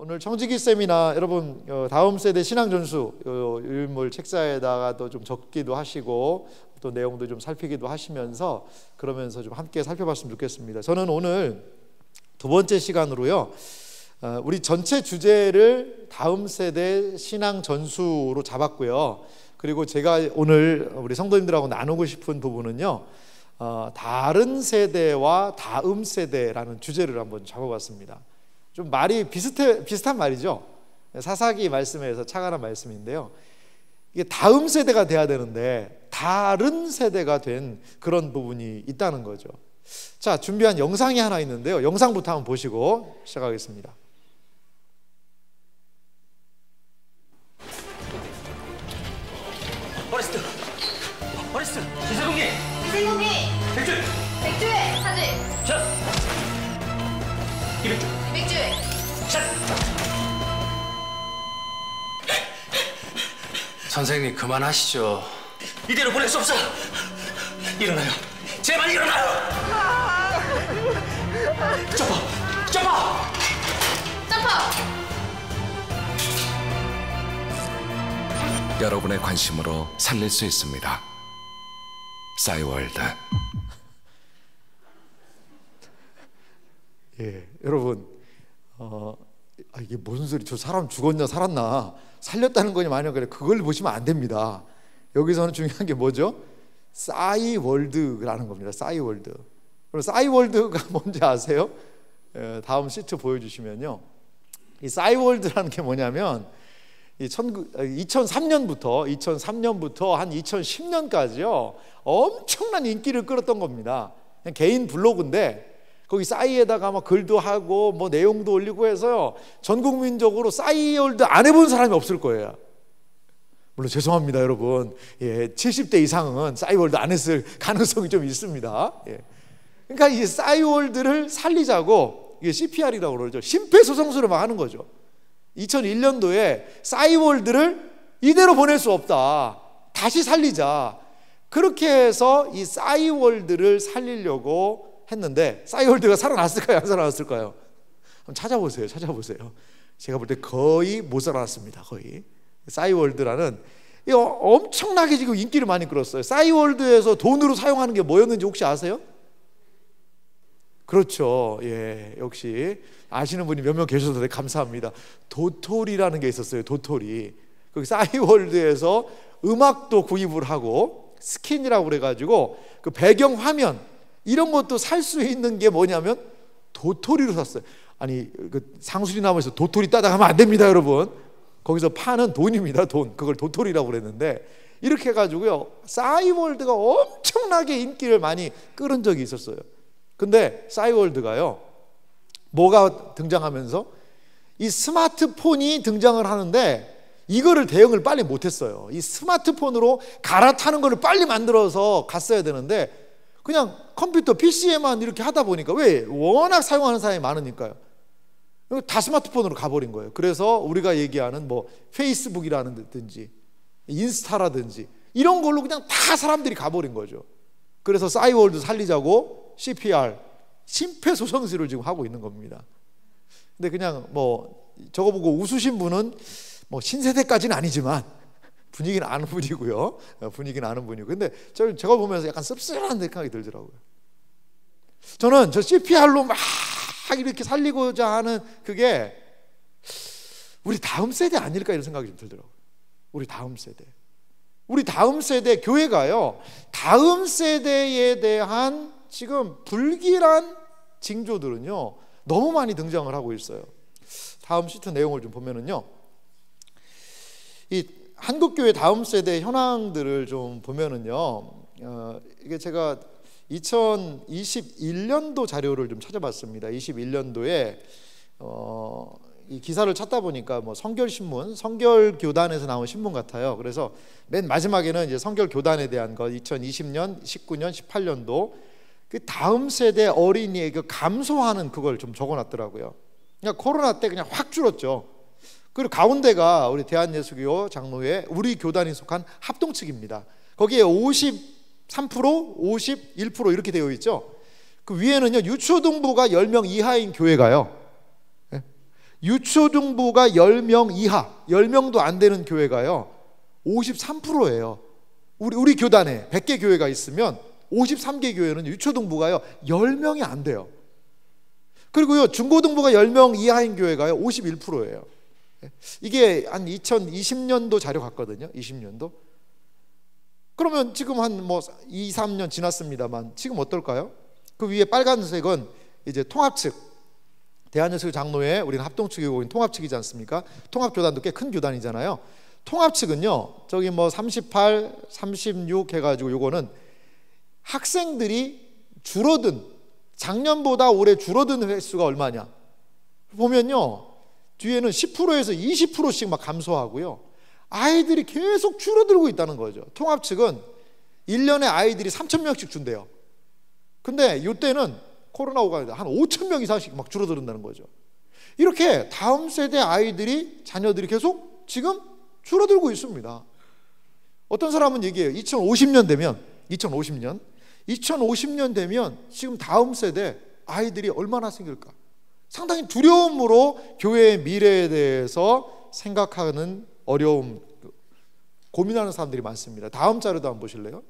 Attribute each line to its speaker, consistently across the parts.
Speaker 1: 오늘 청지기 세미나 여러분 다음 세대 신앙 전수 유인물 책자에다가도 좀 적기도 하시고 또 내용도 좀 살피기도 하시면서 그러면서 좀 함께 살펴봤으면 좋겠습니다. 저는 오늘 두 번째 시간으로요, 우리 전체 주제를 다음 세대 신앙 전수로 잡았고요. 그리고 제가 오늘 우리 성도님들하고 나누고 싶은 부분은요, 다른 세대와 다음 세대라는 주제를 한번 잡아봤습니다. 좀 말이 비슷한 말이죠. 사사기 말씀에서 착안한 말씀인데요, 이게 다음 세대가 돼야 되는데 다른 세대가 된 그런 부분이 있다는 거죠. 자, 준비한 영상이 하나 있는데요, 영상부터 한번 보시고 시작하겠습니다.
Speaker 2: 어리스트 기세공기
Speaker 3: 백주에 사진
Speaker 2: 샷 200주 샷.
Speaker 4: 선생님 그만하시죠.
Speaker 2: 이대로 보낼 수 없어. 일어나요, 제발 일어나요. 점퍼
Speaker 4: 여러분의 관심으로 살릴 수 있습니다. 싸이월드.
Speaker 1: 예, 여러분, 이게 무슨 소리? 저 사람 죽었냐 살았나 살렸다는 거냐 마냐, 그래, 그걸 보시면 안 됩니다. 여기서는 중요한 게 뭐죠? 싸이월드라는 겁니다. 싸이월드. 그럼 싸이월드가 뭔지 아세요? 다음 시트 보여주시면요, 이 싸이월드라는 게 뭐냐면 2003년부터 한 2010년까지요 엄청난 인기를 끌었던 겁니다. 그냥 개인 블로그인데 거기 싸이에다가 막 글도 하고 뭐 내용도 올리고 해서요, 전 국민적으로 싸이월드 안 해본 사람이 없을 거예요. 물론 죄송합니다 여러분, 70대 이상은 싸이월드 안 했을 가능성이 좀 있습니다. 그러니까 이 싸이월드를 살리자고, 이게 CPR이라고 그러죠. 심폐소생술을 막 하는 거죠. 2001년도에 싸이월드를 이대로 보낼 수 없다, 다시 살리자, 그렇게 해서 이 싸이월드를 살리려고 했는데, 싸이월드가 살아났을까요, 안 살아났을까요? 한번 찾아보세요. 제가 볼 때 거의 못 살아났습니다. 거의. 싸이월드라는 엄청나게 지금 인기를 많이 끌었어요. 싸이월드에서 돈으로 사용하는 게 뭐였는지 혹시 아세요? 그렇죠. 역시 아시는 분이 몇 명 계셔서 되게 감사합니다. 도토리라는 게 있었어요. 도토리. 거기 싸이월드에서 음악도 구입을 하고 스킨이라고 그래가지고 그 배경 화면 이런 것도 살 수 있는 게 뭐냐면 도토리로 샀어요. 아니, 그 상수리나무에서 도토리 따다 가면 안 됩니다 여러분. 거기서 파는 돈입니다. 돈. 그걸 도토리라고 그랬는데, 이렇게 해가지고요 싸이월드가 엄청나게 인기를 많이 끌은 적이 있었어요. 근데 싸이월드가요 뭐가 등장하면서 이 스마트폰이 등장을 하는데 이거를 대응을 빨리 못했어요. 이 스마트폰으로 갈아타는 거를 빨리 만들어서 갔어야 되는데 그냥 컴퓨터 PC에만 이렇게 하다 보니까, 왜? 워낙 사용하는 사람이 많으니까요, 다 스마트폰으로 가버린 거예요. 그래서 우리가 얘기하는 뭐 페이스북이라든지 인스타라든지 이런 걸로 그냥 다 사람들이 가버린 거죠. 그래서 싸이월드 살리자고 CPR, 심폐소생술을 지금 하고 있는 겁니다. 근데 그냥 뭐 저거 보고 웃으신 분은 뭐 신세대까지는 아니지만 분위기는 아는 분이고요. 근데 제가 보면서 약간 씁쓸한 생각이 들더라고요. 저는 저 CPR로 막 이렇게 살리고자 하는 그게 우리 다음 세대 아닐까 이런 생각이 좀 들더라고요. 우리 다음 세대 교회가요, 다음 세대에 대한 지금 불길한 징조들은요 너무 많이 등장을 하고 있어요. 다음 시트 내용을 좀 보면은요, 이 한국교회 다음 세대 현황들을 좀 보면은요, 이게 제가 2021년도 자료를 좀 찾아봤습니다. 21년도에 이 기사를 찾다 보니까 뭐 성결신문, 성결교단에서 나온 신문 같아요. 그래서 맨 마지막에는 이제 성결교단에 대한 거 2020년, 19년, 18년도 그 다음 세대 어린이의 그 감소하는 그걸 좀 적어놨더라고요. 그러니까 코로나 때 그냥 확 줄었죠. 그리고 가운데가 우리 대한예수교 장로회 우리 교단이 속한 합동측입니다. 거기에 53%, 51% 이렇게 되어 있죠. 그 위에는요 유초등부가 10명 이하인 교회가요 유초등부가 10명 이하, 10명도 안 되는 교회가요 53%예요. 우리 교단에 100개 교회가 있으면 53개 교회는 유초등부가요 10명이 안 돼요. 그리고요 중고등부가 10명 이하인 교회가요 51%예요. 이게 한 2020년도 자료 같거든요. 20년도. 그러면 지금 한 뭐 2, 3년 지났습니다만 지금 어떨까요? 그 위에 빨간색은 이제 통합 측, 대한예수 장로회 우리는 합동 측이고 거긴 통합 측이지 않습니까? 통합 교단도 꽤 큰 교단이잖아요. 통합 측은요 저기 뭐 38, 36 해가지고 요거는 학생들이 줄어든, 작년보다 올해 줄어든 횟수가 얼마냐 보면요 뒤에는 10%에서 20%씩 막 감소하고요 아이들이 계속 줄어들고 있다는 거죠. 통합 측은 1년에 아이들이 3,000명씩 준대요. 근데 이때는 코로나 오가 한 5,000명 이상씩 막 줄어든다는 거죠. 이렇게 다음 세대 아이들이, 자녀들이 계속 지금 줄어들고 있습니다. 어떤 사람은 얘기해요. 2050년 되면 지금 다음 세대 아이들이 얼마나 생길까? 상당히 두려움으로 교회의 미래에 대해서 생각하는 어려움, 고민하는 사람들이 많습니다. 다음 자료도 한번 보실래요?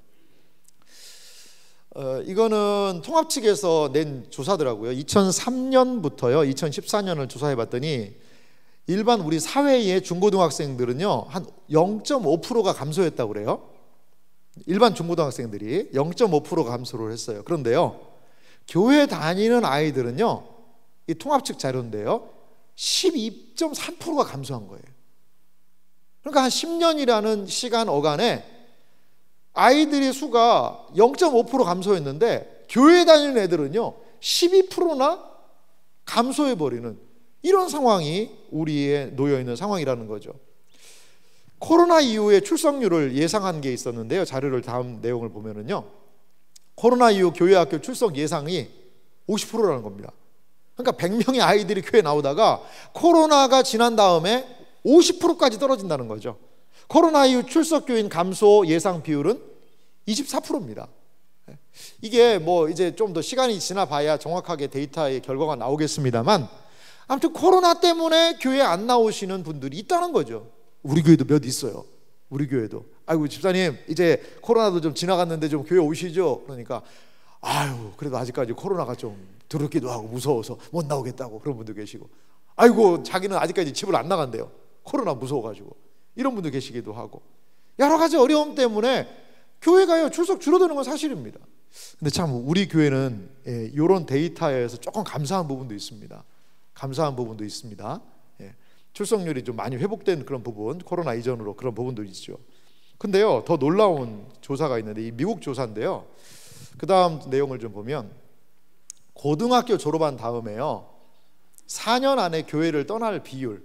Speaker 1: 이거는 통합 측에서 낸 조사더라고요. 2003년부터요 2014년을 조사해 봤더니 일반 우리 사회의 중고등학생들은요 한 0.5%가 감소했다고 그래요. 일반 중고등학생들이 0.5%가 감소를 했어요. 그런데요 교회 다니는 아이들은요 이 통합 측 자료인데요 12.3%가 감소한 거예요. 그러니까 한 10년이라는 시간 어간에 아이들의 수가 0.5% 감소했는데 교회 다니는 애들은요 12%나 감소해버리는 이런 상황이 우리에 놓여있는 상황이라는 거죠. 코로나 이후에 출석률을 예상한 게 있었는데요. 자료를 다음 내용을 보면은요 코로나 이후 교회 학교 출석 예상이 50%라는 겁니다. 그러니까 100명의 아이들이 교회 나오다가 코로나가 지난 다음에 50%까지 떨어진다는 거죠. 코로나 이후 출석교인 감소 예상 비율은 24%입니다. 이게 뭐 이제 좀 더 시간이 지나 봐야 정확하게 데이터의 결과가 나오겠습니다만 아무튼 코로나 때문에 교회 안 나오시는 분들이 있다는 거죠. 우리 교회도 몇 있어요. 우리 교회도 아이고 집사님 이제 코로나도 좀 지나갔는데 좀 교회 오시죠. 그러니까 아유 그래도 아직까지 코로나가 좀 두렵기도 하고 무서워서 못 나오겠다고 그런 분도 계시고 아이고 자기는 아직까지 집을 안 나간대요. 코로나 무서워가지고 이런 분도 계시기도 하고 여러 가지 어려움 때문에 교회가요 출석 줄어드는 건 사실입니다. 근데 참 우리 교회는 이런 데이터에서 조금 감사한 부분도 있습니다. 출석률이 좀 많이 회복된 그런 부분, 코로나 이전으로 그런 부분도 있죠. 근데요 더 놀라운 조사가 있는데 이 미국 조사인데요 그 다음 내용을 좀 보면 고등학교 졸업한 다음에요 4년 안에 교회를 떠날 비율,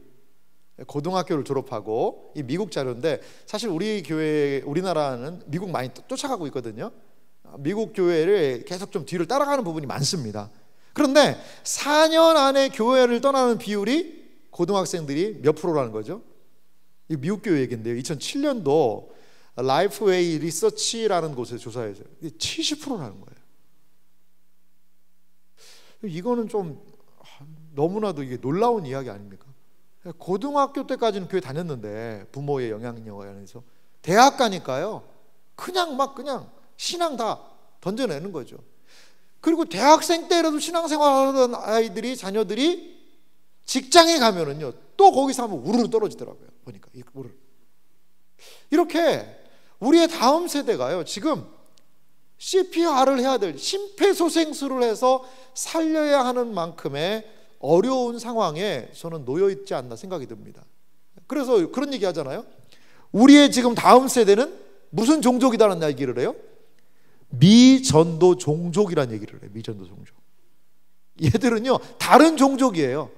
Speaker 1: 고등학교를 졸업하고 이 미국 자료인데 사실 우리 교회, 우리나라는 미국 많이 쫓아가고 있거든요. 미국 교회를 계속 좀 뒤를 따라가는 부분이 많습니다. 그런데 4년 안에 교회를 떠나는 비율이 고등학생들이 몇 프로라는 거죠? 이 미국 교회 얘기인데요 2007년도 라이프웨이 리서치라는 곳에서 조사해서 70%라는 거예요. 이거는 좀 너무나도 이게 놀라운 이야기 아닙니까? 고등학교 때까지는 교회 다녔는데 부모의 영향력에 의해서 대학 가니까요 그냥 신앙 다 던져내는 거죠. 그리고 대학생 때라도 신앙생활하던 아이들이, 자녀들이 직장에 가면은요 또 거기서 한번 우르르 떨어지더라고요. 보니까 우르르. 이렇게 우리의 다음 세대가요 지금 CPR을 해야 될, 심폐소생술을 해서 살려야 하는 만큼의 어려운 상황에 저는 놓여있지 않나 생각이 듭니다. 그래서 그런 얘기 하잖아요. 우리의 지금 다음 세대는 무슨 종족이다라는 얘기를 해요? 미전도 종족이라는 얘기를 해요. 미전도 종족. 얘들은요 다른 종족이에요.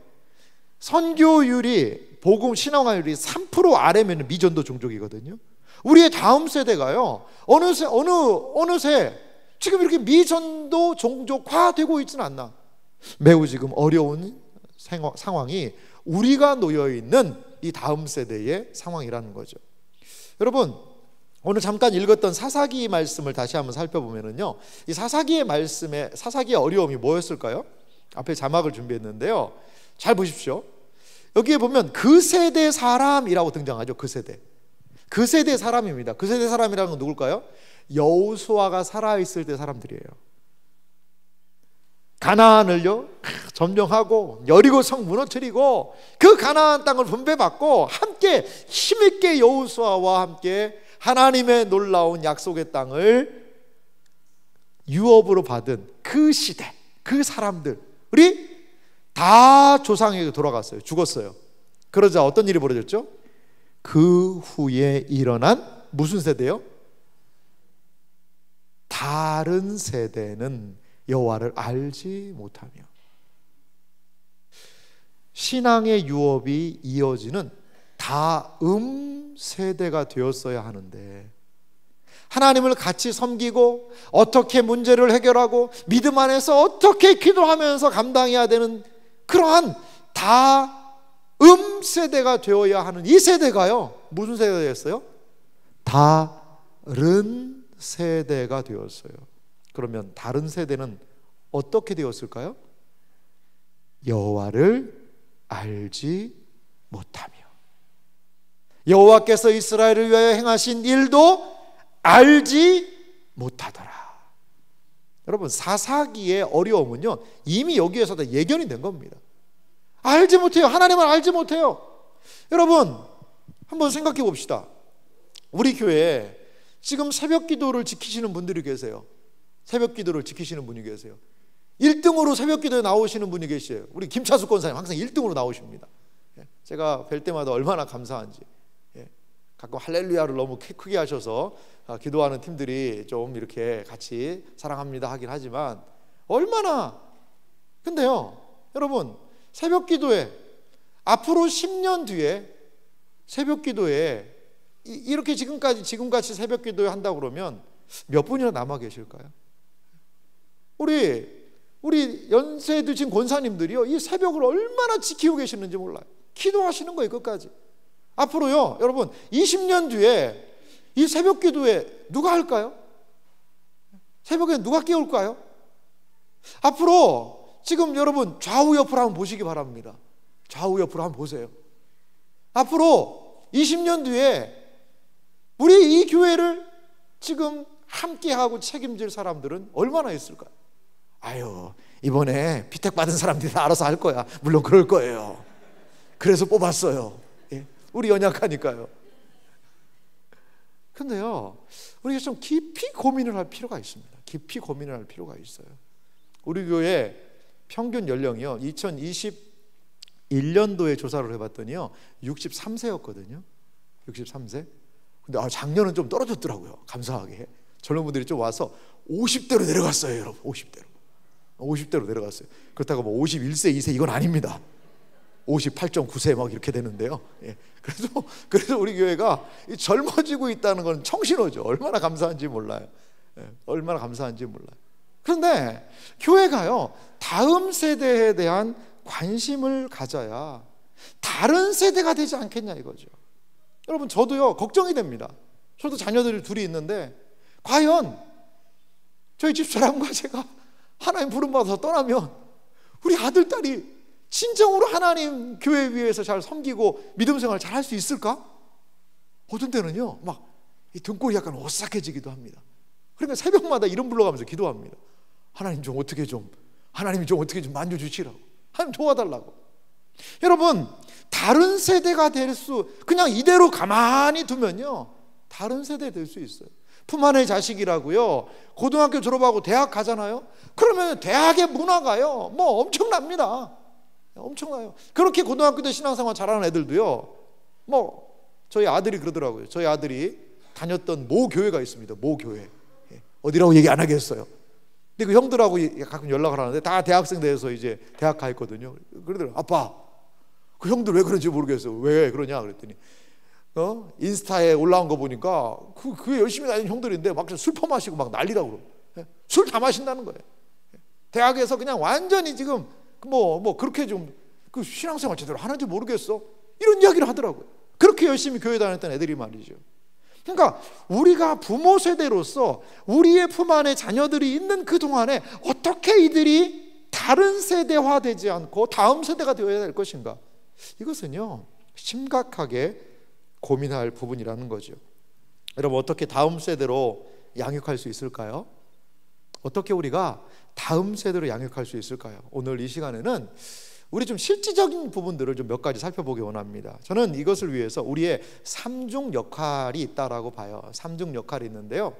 Speaker 1: 선교율이, 복음 신앙화율이 3% 아래면 미전도 종족이거든요. 우리의 다음 세대가요 어느새 지금 이렇게 미전도 종족화되고 있지는 않나. 매우 지금 어려운 상황이 우리가 놓여있는 이 다음 세대의 상황이라는 거죠. 여러분 오늘 잠깐 읽었던 사사기 말씀을 다시 한번 살펴보면요 이 사사기의 어려움이 뭐였을까요? 앞에 자막을 준비했는데요 잘 보십시오. 여기에 보면 그 세대 사람이라고 등장하죠. 그 세대 사람입니다. 그 세대 사람이라는 건 누굴까요? 여호수아가 살아있을 때 사람들이에요. 가나안을요 점령하고 여리고 성 무너뜨리고 그 가나안 땅을 분배받고 함께 힘있게 여호수아와 함께 하나님의 놀라운 약속의 땅을 유업으로 받은 그 시대, 그 사람들이 다 조상에게 돌아갔어요. 죽었어요. 그러자 어떤 일이 벌어졌죠? 그 후에 일어난 무슨 세대요? 다른 세대는 여호와를 알지 못하며. 신앙의 유업이 이어지는 다음 세대가 되었어야 하는데, 하나님을 같이 섬기고 어떻게 문제를 해결하고 믿음 안에서 어떻게 기도하면서 감당해야 되는 그러한 다음 세대가 되어야 하는 이 세대가요, 무슨 세대가 되었어요? 다른 세대가 되었어요. 그러면 다른 세대는 어떻게 되었을까요? 여호와를 알지 못하며, 여호와께서 이스라엘을 위하여 행하신 일도 알지 못하더라. 여러분, 사사기의 어려움은요 이미 여기에서 다 예견이 된 겁니다. 알지 못해요. 하나님을 알지 못해요. 여러분, 한번 생각해 봅시다. 우리 교회에 지금 새벽 기도를 지키시는 분들이 계세요. 새벽 기도를 지키시는 분이 계세요. 1등으로 새벽 기도에 나오시는 분이 계세요. 우리 김차수 권사님 항상 1등으로 나오십니다. 제가 뵐 때마다 얼마나 감사한지. 가끔 할렐루야를 너무 크게 하셔서 기도하는 팀들이 좀 이렇게 같이 사랑합니다 하긴 하지만, 얼마나, 근데요 여러분, 새벽 기도에 앞으로 10년 뒤에 새벽 기도에 이렇게 지금같이 새벽 기도에 한다고 그러면 몇 분이나 남아 계실까요? 우리 연세 드신 권사님들이요 이 새벽을 얼마나 지키고 계시는지 몰라요. 기도하시는 거예요 끝까지. 앞으로요 여러분 20년 뒤에 이 새벽 기도에 누가 할까요? 새벽에 누가 깨울까요? 앞으로 지금 여러분 좌우 옆으로 한번 보시기 바랍니다. 좌우 옆으로 한번 보세요. 앞으로 20년 뒤에 우리 이 교회를 지금 함께하고 책임질 사람들은 얼마나 있을까요? 아유, 이번에 피택 받은 사람들이 다 알아서 할 거야. 물론 그럴 거예요. 그래서 뽑았어요. 우리 연약하니까요. 근데요 우리가 좀 깊이 고민을 할 필요가 있습니다. 깊이 고민을 할 필요가 있어요. 우리 교회 평균 연령이요 2021년도에 조사를 해봤더니요 63세였거든요 63세. 근데 작년은 좀 떨어졌더라고요. 감사하게 젊은 분들이 좀 와서 50대로 내려갔어요. 여러분 50대로 내려갔어요. 그렇다고 뭐 51세 2세 이건 아닙니다. 58.9세 막 이렇게 되는데요. 그래도 우리 교회가 젊어지고 있다는 건 청신호죠. 얼마나 감사한지 몰라요. 얼마나 감사한지 몰라요. 그런데 교회가요 다음 세대에 대한 관심을 가져야 다른 세대가 되지 않겠냐 이거죠. 여러분, 저도요 걱정이 됩니다. 저도 자녀들이 둘이 있는데 과연 저희 집사람과 제가 하나님 부름받아서 떠나면 우리 아들, 딸이 진정으로 하나님 교회 위에서 잘 섬기고 믿음 생활 잘 할 수 있을까? 어떤 때는요 막 이 등골이 약간 오싹해지기도 합니다. 그러니까 새벽마다 이름 불러가면서 기도합니다. 하나님이 좀 어떻게 좀 만져주시라고, 하나님 도와달라고. 여러분, 다른 세대가 될 수, 그냥 이대로 가만히 두면요 다른 세대 될 수 있어요. 품 안의 자식이라고요 고등학교 졸업하고 대학 가잖아요. 그러면 대학의 문화가요 뭐 엄청납니다. 엄청나요. 그렇게 고등학교 때 신앙생활 잘하는 애들도요 뭐 저희 아들이 그러더라고요. 저희 아들이 다녔던 모 교회가 있습니다. 모 교회. 어디라고 얘기 안 하겠어요. 근데 그 형들하고 가끔 연락을 하는데 다 대학생 돼서 이제 대학 가 있거든요. 그러더라고요. 아빠, 그 형들 왜 그런지 모르겠어요. 왜 그러냐 그랬더니 인스타에 올라온 거 보니까 그 열심히 다니는 형들인데 막 술 퍼마시고 막 난리라고 그러고 술 다 마신다는 거예요. 대학에서 그냥 완전히 지금 뭐 그렇게 좀 그 신앙생활 제대로 하는지 모르겠어 이런 이야기를 하더라고요. 그렇게 열심히 교회 다녔던 애들이 말이죠. 그러니까 우리가 부모 세대로서 우리의 품 안에 자녀들이 있는 그 동안에 어떻게 이들이 다른 세대화되지 않고 다음 세대가 되어야 될 것인가, 이것은요 심각하게 고민할 부분이라는 거죠. 여러분, 어떻게 다음 세대로 양육할 수 있을까요? 어떻게 우리가 다음 세대로 양육할 수 있을까요? 오늘 이 시간에는 우리 좀 실질적인 부분들을 좀 몇 가지 살펴보기 원합니다. 저는 이것을 위해서 우리의 삼중 역할이 있다라고 봐요. 삼중 역할이 있는데요.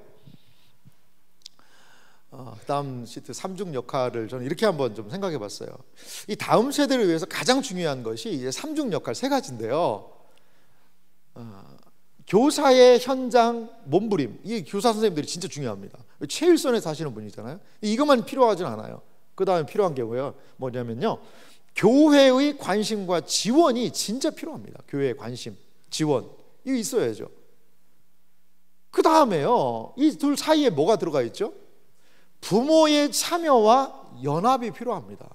Speaker 1: 다음 시트 삼중 역할을 저는 이렇게 한번 좀 생각해 봤어요. 이 다음 세대를 위해서 가장 중요한 것이 이제 삼중 역할 세 가지인데요. 교사의 현장 몸부림, 이 교사 선생님들이 진짜 중요합니다. 최일선에 사시는 분이잖아요. 이것만 필요하진 않아요. 그 다음에 필요한 게 뭐냐면요, 교회의 관심과 지원이 진짜 필요합니다. 교회의 관심, 지원, 이거 있어야죠. 그 다음에요, 이 둘 사이에 뭐가 들어가 있죠? 부모의 참여와 연합이 필요합니다.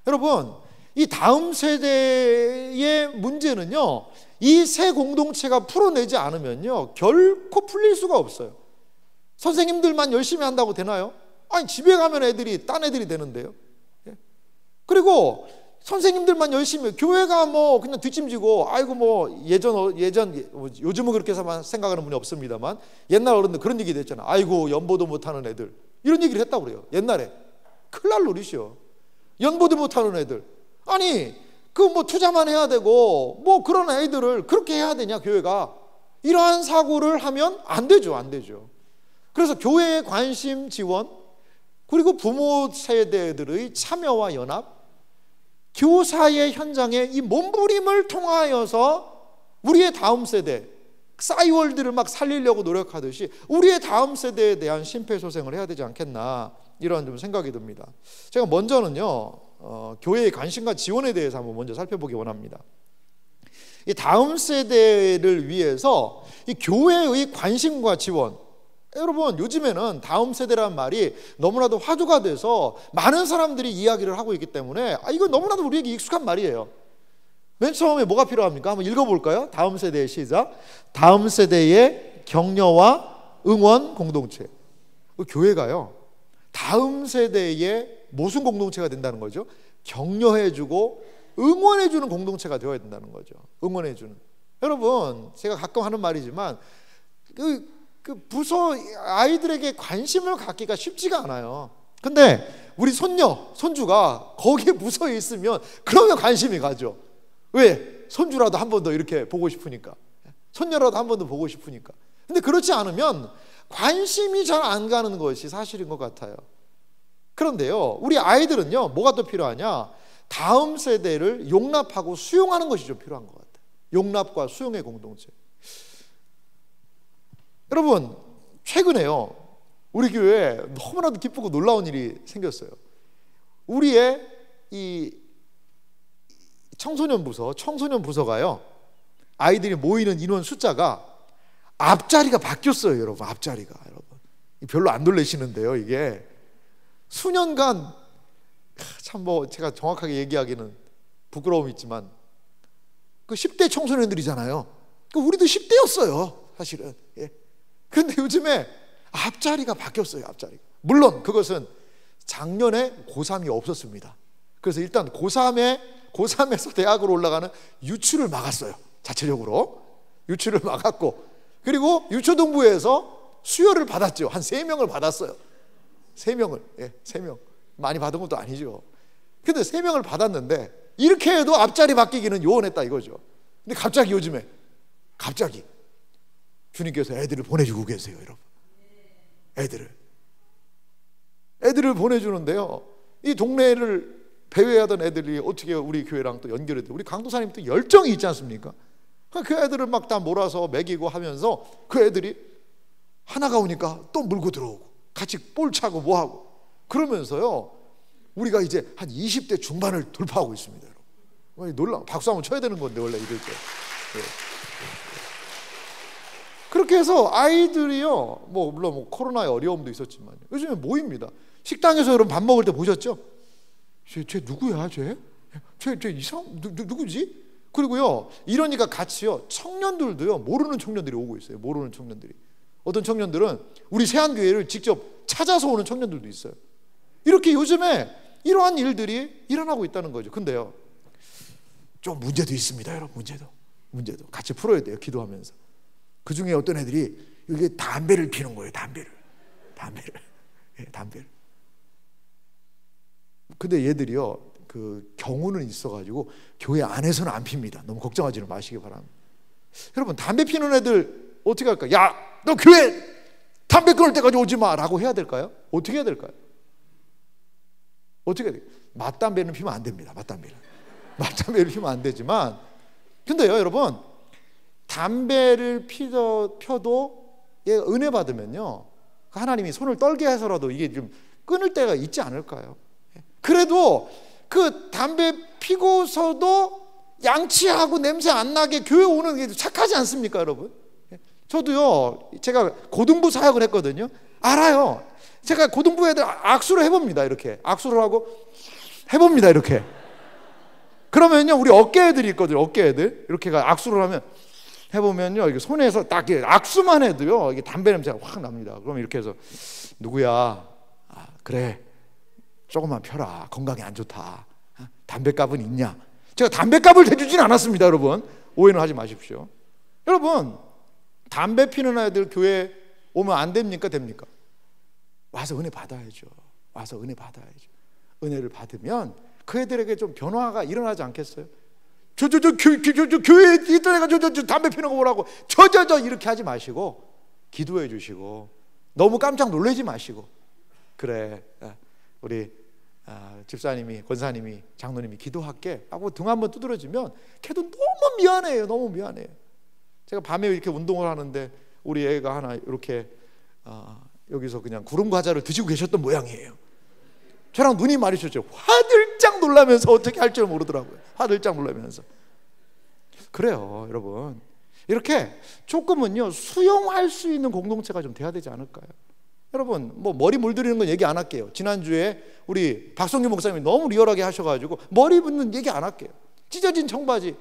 Speaker 1: 여러분, 이 다음 세대의 문제는요, 이 새 공동체가 풀어내지 않으면요 결코 풀릴 수가 없어요. 선생님들만 열심히 한다고 되나요? 아니, 집에 가면 애들이 딴 애들이 되는데요. 그리고 선생님들만 열심히, 교회가 그냥 뒷짐지고, 아이고 요즘은 그렇게 생각하는 분이 없습니다만, 옛날 어른들 그런 얘기 했잖아. 아이고 연보도 못하는 애들, 이런 얘기를 했다고 그래요. 옛날에. 큰일 날 노릇이요. 연보도 못하는 애들. 아니, 투자만 해야 되고 그런 애들을 그렇게 해야 되냐, 교회가? 이러한 사고를 하면 안 되죠. 그래서 교회의 관심, 지원, 그리고 부모 세대들의 참여와 연합, 교사의 현장에 이 몸부림을 통하여서 우리의 다음 세대, 싸이월드를 막 살리려고 노력하듯이 우리의 다음 세대에 대한 심폐소생을 해야 되지 않겠나, 이런 좀 생각이 듭니다. 제가 먼저는요, 교회의 관심과 지원에 대해서 한번 먼저 살펴보기 원합니다. 이 다음 세대를 위해서 이 교회의 관심과 지원, 여러분, 요즘에는 다음 세대라는 말이 너무나도 화두가 돼서 많은 사람들이 이야기를 하고 있기 때문에 이거 너무나도 우리에게 익숙한 말이에요. 맨 처음에 뭐가 필요합니까? 한번 읽어볼까요? 다음 세대의 시작. 다음 세대의 격려와 응원 공동체. 교회가요, 다음 세대의 무슨 공동체가 된다는 거죠? 격려해주고 응원해주는 공동체가 되어야 된다는 거죠. 응원해주는. 여러분, 제가 가끔 하는 말이지만 부서 아이들에게 관심을 갖기가 쉽지가 않아요. 근데 우리 손주가 거기에 부서에 있으면 그러면 관심이 가죠. 왜? 손주라도 한 번 더 이렇게 보고 싶으니까, 손녀라도 한 번 더 보고 싶으니까. 근데 그렇지 않으면 관심이 잘 안 가는 것이 사실인 것 같아요. 그런데요, 우리 아이들은요, 뭐가 더 필요하냐? 다음 세대를 용납하고 수용하는 것이 좀 필요한 것 같아요. 용납과 수용의 공동체. 여러분, 최근에요, 우리 교회에 너무나도 기쁘고 놀라운 일이 생겼어요. 우리의 이 청소년 부서가요, 아이들이 모이는 인원 숫자가 앞자리가 바뀌었어요. 여러분, 앞자리가. 여러분, 별로 안 놀라시는데요, 이게 수년간 참 제가 정확하게 얘기하기는 부끄러움이 있지만 10대 청소년들이잖아요. 우리도 10대였어요, 사실은. 그런데 요즘에 앞자리가 바뀌었어요. 앞자리가. 물론 그것은 작년에 고3이 없었습니다. 그래서 일단 고3에서 대학으로 올라가는 유출을 막았어요. 자체적으로 유출을 막았고, 그리고 유초등부에서 수혈을 받았죠. 한 3명을 받았어요. 3명을. 3명. 많이 받은 것도 아니죠. 근데 3명을 받았는데 이렇게 해도 앞자리 바뀌기는 요원했다 이거죠. 근데 갑자기 요즘에 주님께서 애들을 보내주고 계세요, 여러분. 애들을 보내주는데요, 이 동네를 배회하던 애들이 어떻게 우리 교회랑 또 연결이 돼요? 우리 강도사님 또 열정이 있지 않습니까? 그 애들을 막 다 몰아서 먹이고 하면서 그 애들이 하나가 오니까 또 물고 들어오고 같이 볼 차고 뭐하고 그러면서요, 우리가 이제 한 20대 중반을 돌파하고 있습니다, 여러분. 놀라, 박수 한번 쳐야 되는 건데 원래 이럴 때. 그렇게 해서 아이들이요, 물론 코로나의 어려움도 있었지만 요즘에 모입니다. 식당에서 여러분 밥 먹을 때 보셨죠? 쟤 누구야? 쟤 이상 누구지? 그리고요, 이러니까 같이요, 청년들도요, 모르는 청년들이 오고 있어요. 모르는 청년들이. 어떤 청년들은 우리 세안교회를 직접 찾아서 오는 청년들도 있어요. 이렇게 요즘에 이러한 일들이 일어나고 있다는 거죠. 근데요, 좀 문제도 있습니다, 여러분. 문제도 같이 풀어야 돼요, 기도하면서. 그 중에 어떤 애들이 이게 담배를 피는 거예요. 담배를. 근데 얘들이요, 그 경우는 있어가지고 교회 안에서는 안 핍니다. 너무 걱정하지는 마시기 바랍니다. 여러분, 담배 피는 애들 어떻게 할까요? 야, 너 교회 담배 끊을 때까지 오지 마 라고 해야 될까요? 어떻게 해야 될까요? 어떻게 해야 될까요? 맞담배는 피면 안 됩니다. 맞담배를 피면 안 되지만, 근데요, 여러분, 담배를 펴도 은혜 받으면요, 하나님이 손을 떨게 해서라도 이게 좀 끊을 때가 있지 않을까요? 그래도 그 담배 피고서도 양치하고 냄새 안 나게 교회 오는 게 착하지 않습니까, 여러분? 저도요, 제가 고등부 사역을 했거든요. 알아요. 제가 고등부 애들 악수를 해봅니다. 이렇게 악수를 하고 해봅니다. 이렇게. 그러면요, 우리 어깨 애들이 있거든요. 어깨 애들 이렇게 악수를 하면 해보면요, 이게 손에서 딱 악수만 해도요, 이게 담배 냄새가 확 납니다. 그러면 이렇게 해서 누구야? 그래, 조금만 펴라. 건강에 안 좋다. 담배값은 있냐? 제가 담배값을 대주진 않았습니다, 여러분. 오해는 하지 마십시오. 여러분, 담배 피는 아이들 교회 오면 안 됩니까? 됩니까? 와서 은혜 받아야죠. 은혜를 받으면 그 애들에게 좀 변화가 일어나지 않겠어요? 교회에 있던 애가 저 담배 피는 거 보라고 이렇게 하지 마시고 기도해 주시고, 너무 깜짝 놀라지 마시고, 그래, 우리 집사님이, 권사님이, 장로님이 기도할게 하고 등 한번 두드려주면 걔도 너무 미안해요. 제가 밤에 이렇게 운동을 하는데 우리 애가 하나 이렇게 여기서 그냥 구름 과자를 드시고 계셨던 모양이에요. 저랑 눈이 마주쳤죠. 화들짝 놀라면서 어떻게 할 줄 모르더라고요. 화들짝 놀라면서. 그래요, 여러분. 이렇게 조금은요, 수용할 수 있는 공동체가 좀 돼야 되지 않을까요? 여러분, 뭐 머리 물들이는 건 얘기 안 할게요. 지난주에 우리 박성규 목사님이 너무 리얼하게 하셔가지고 머리 붓는 얘기 안 할게요. 찢어진 청바지,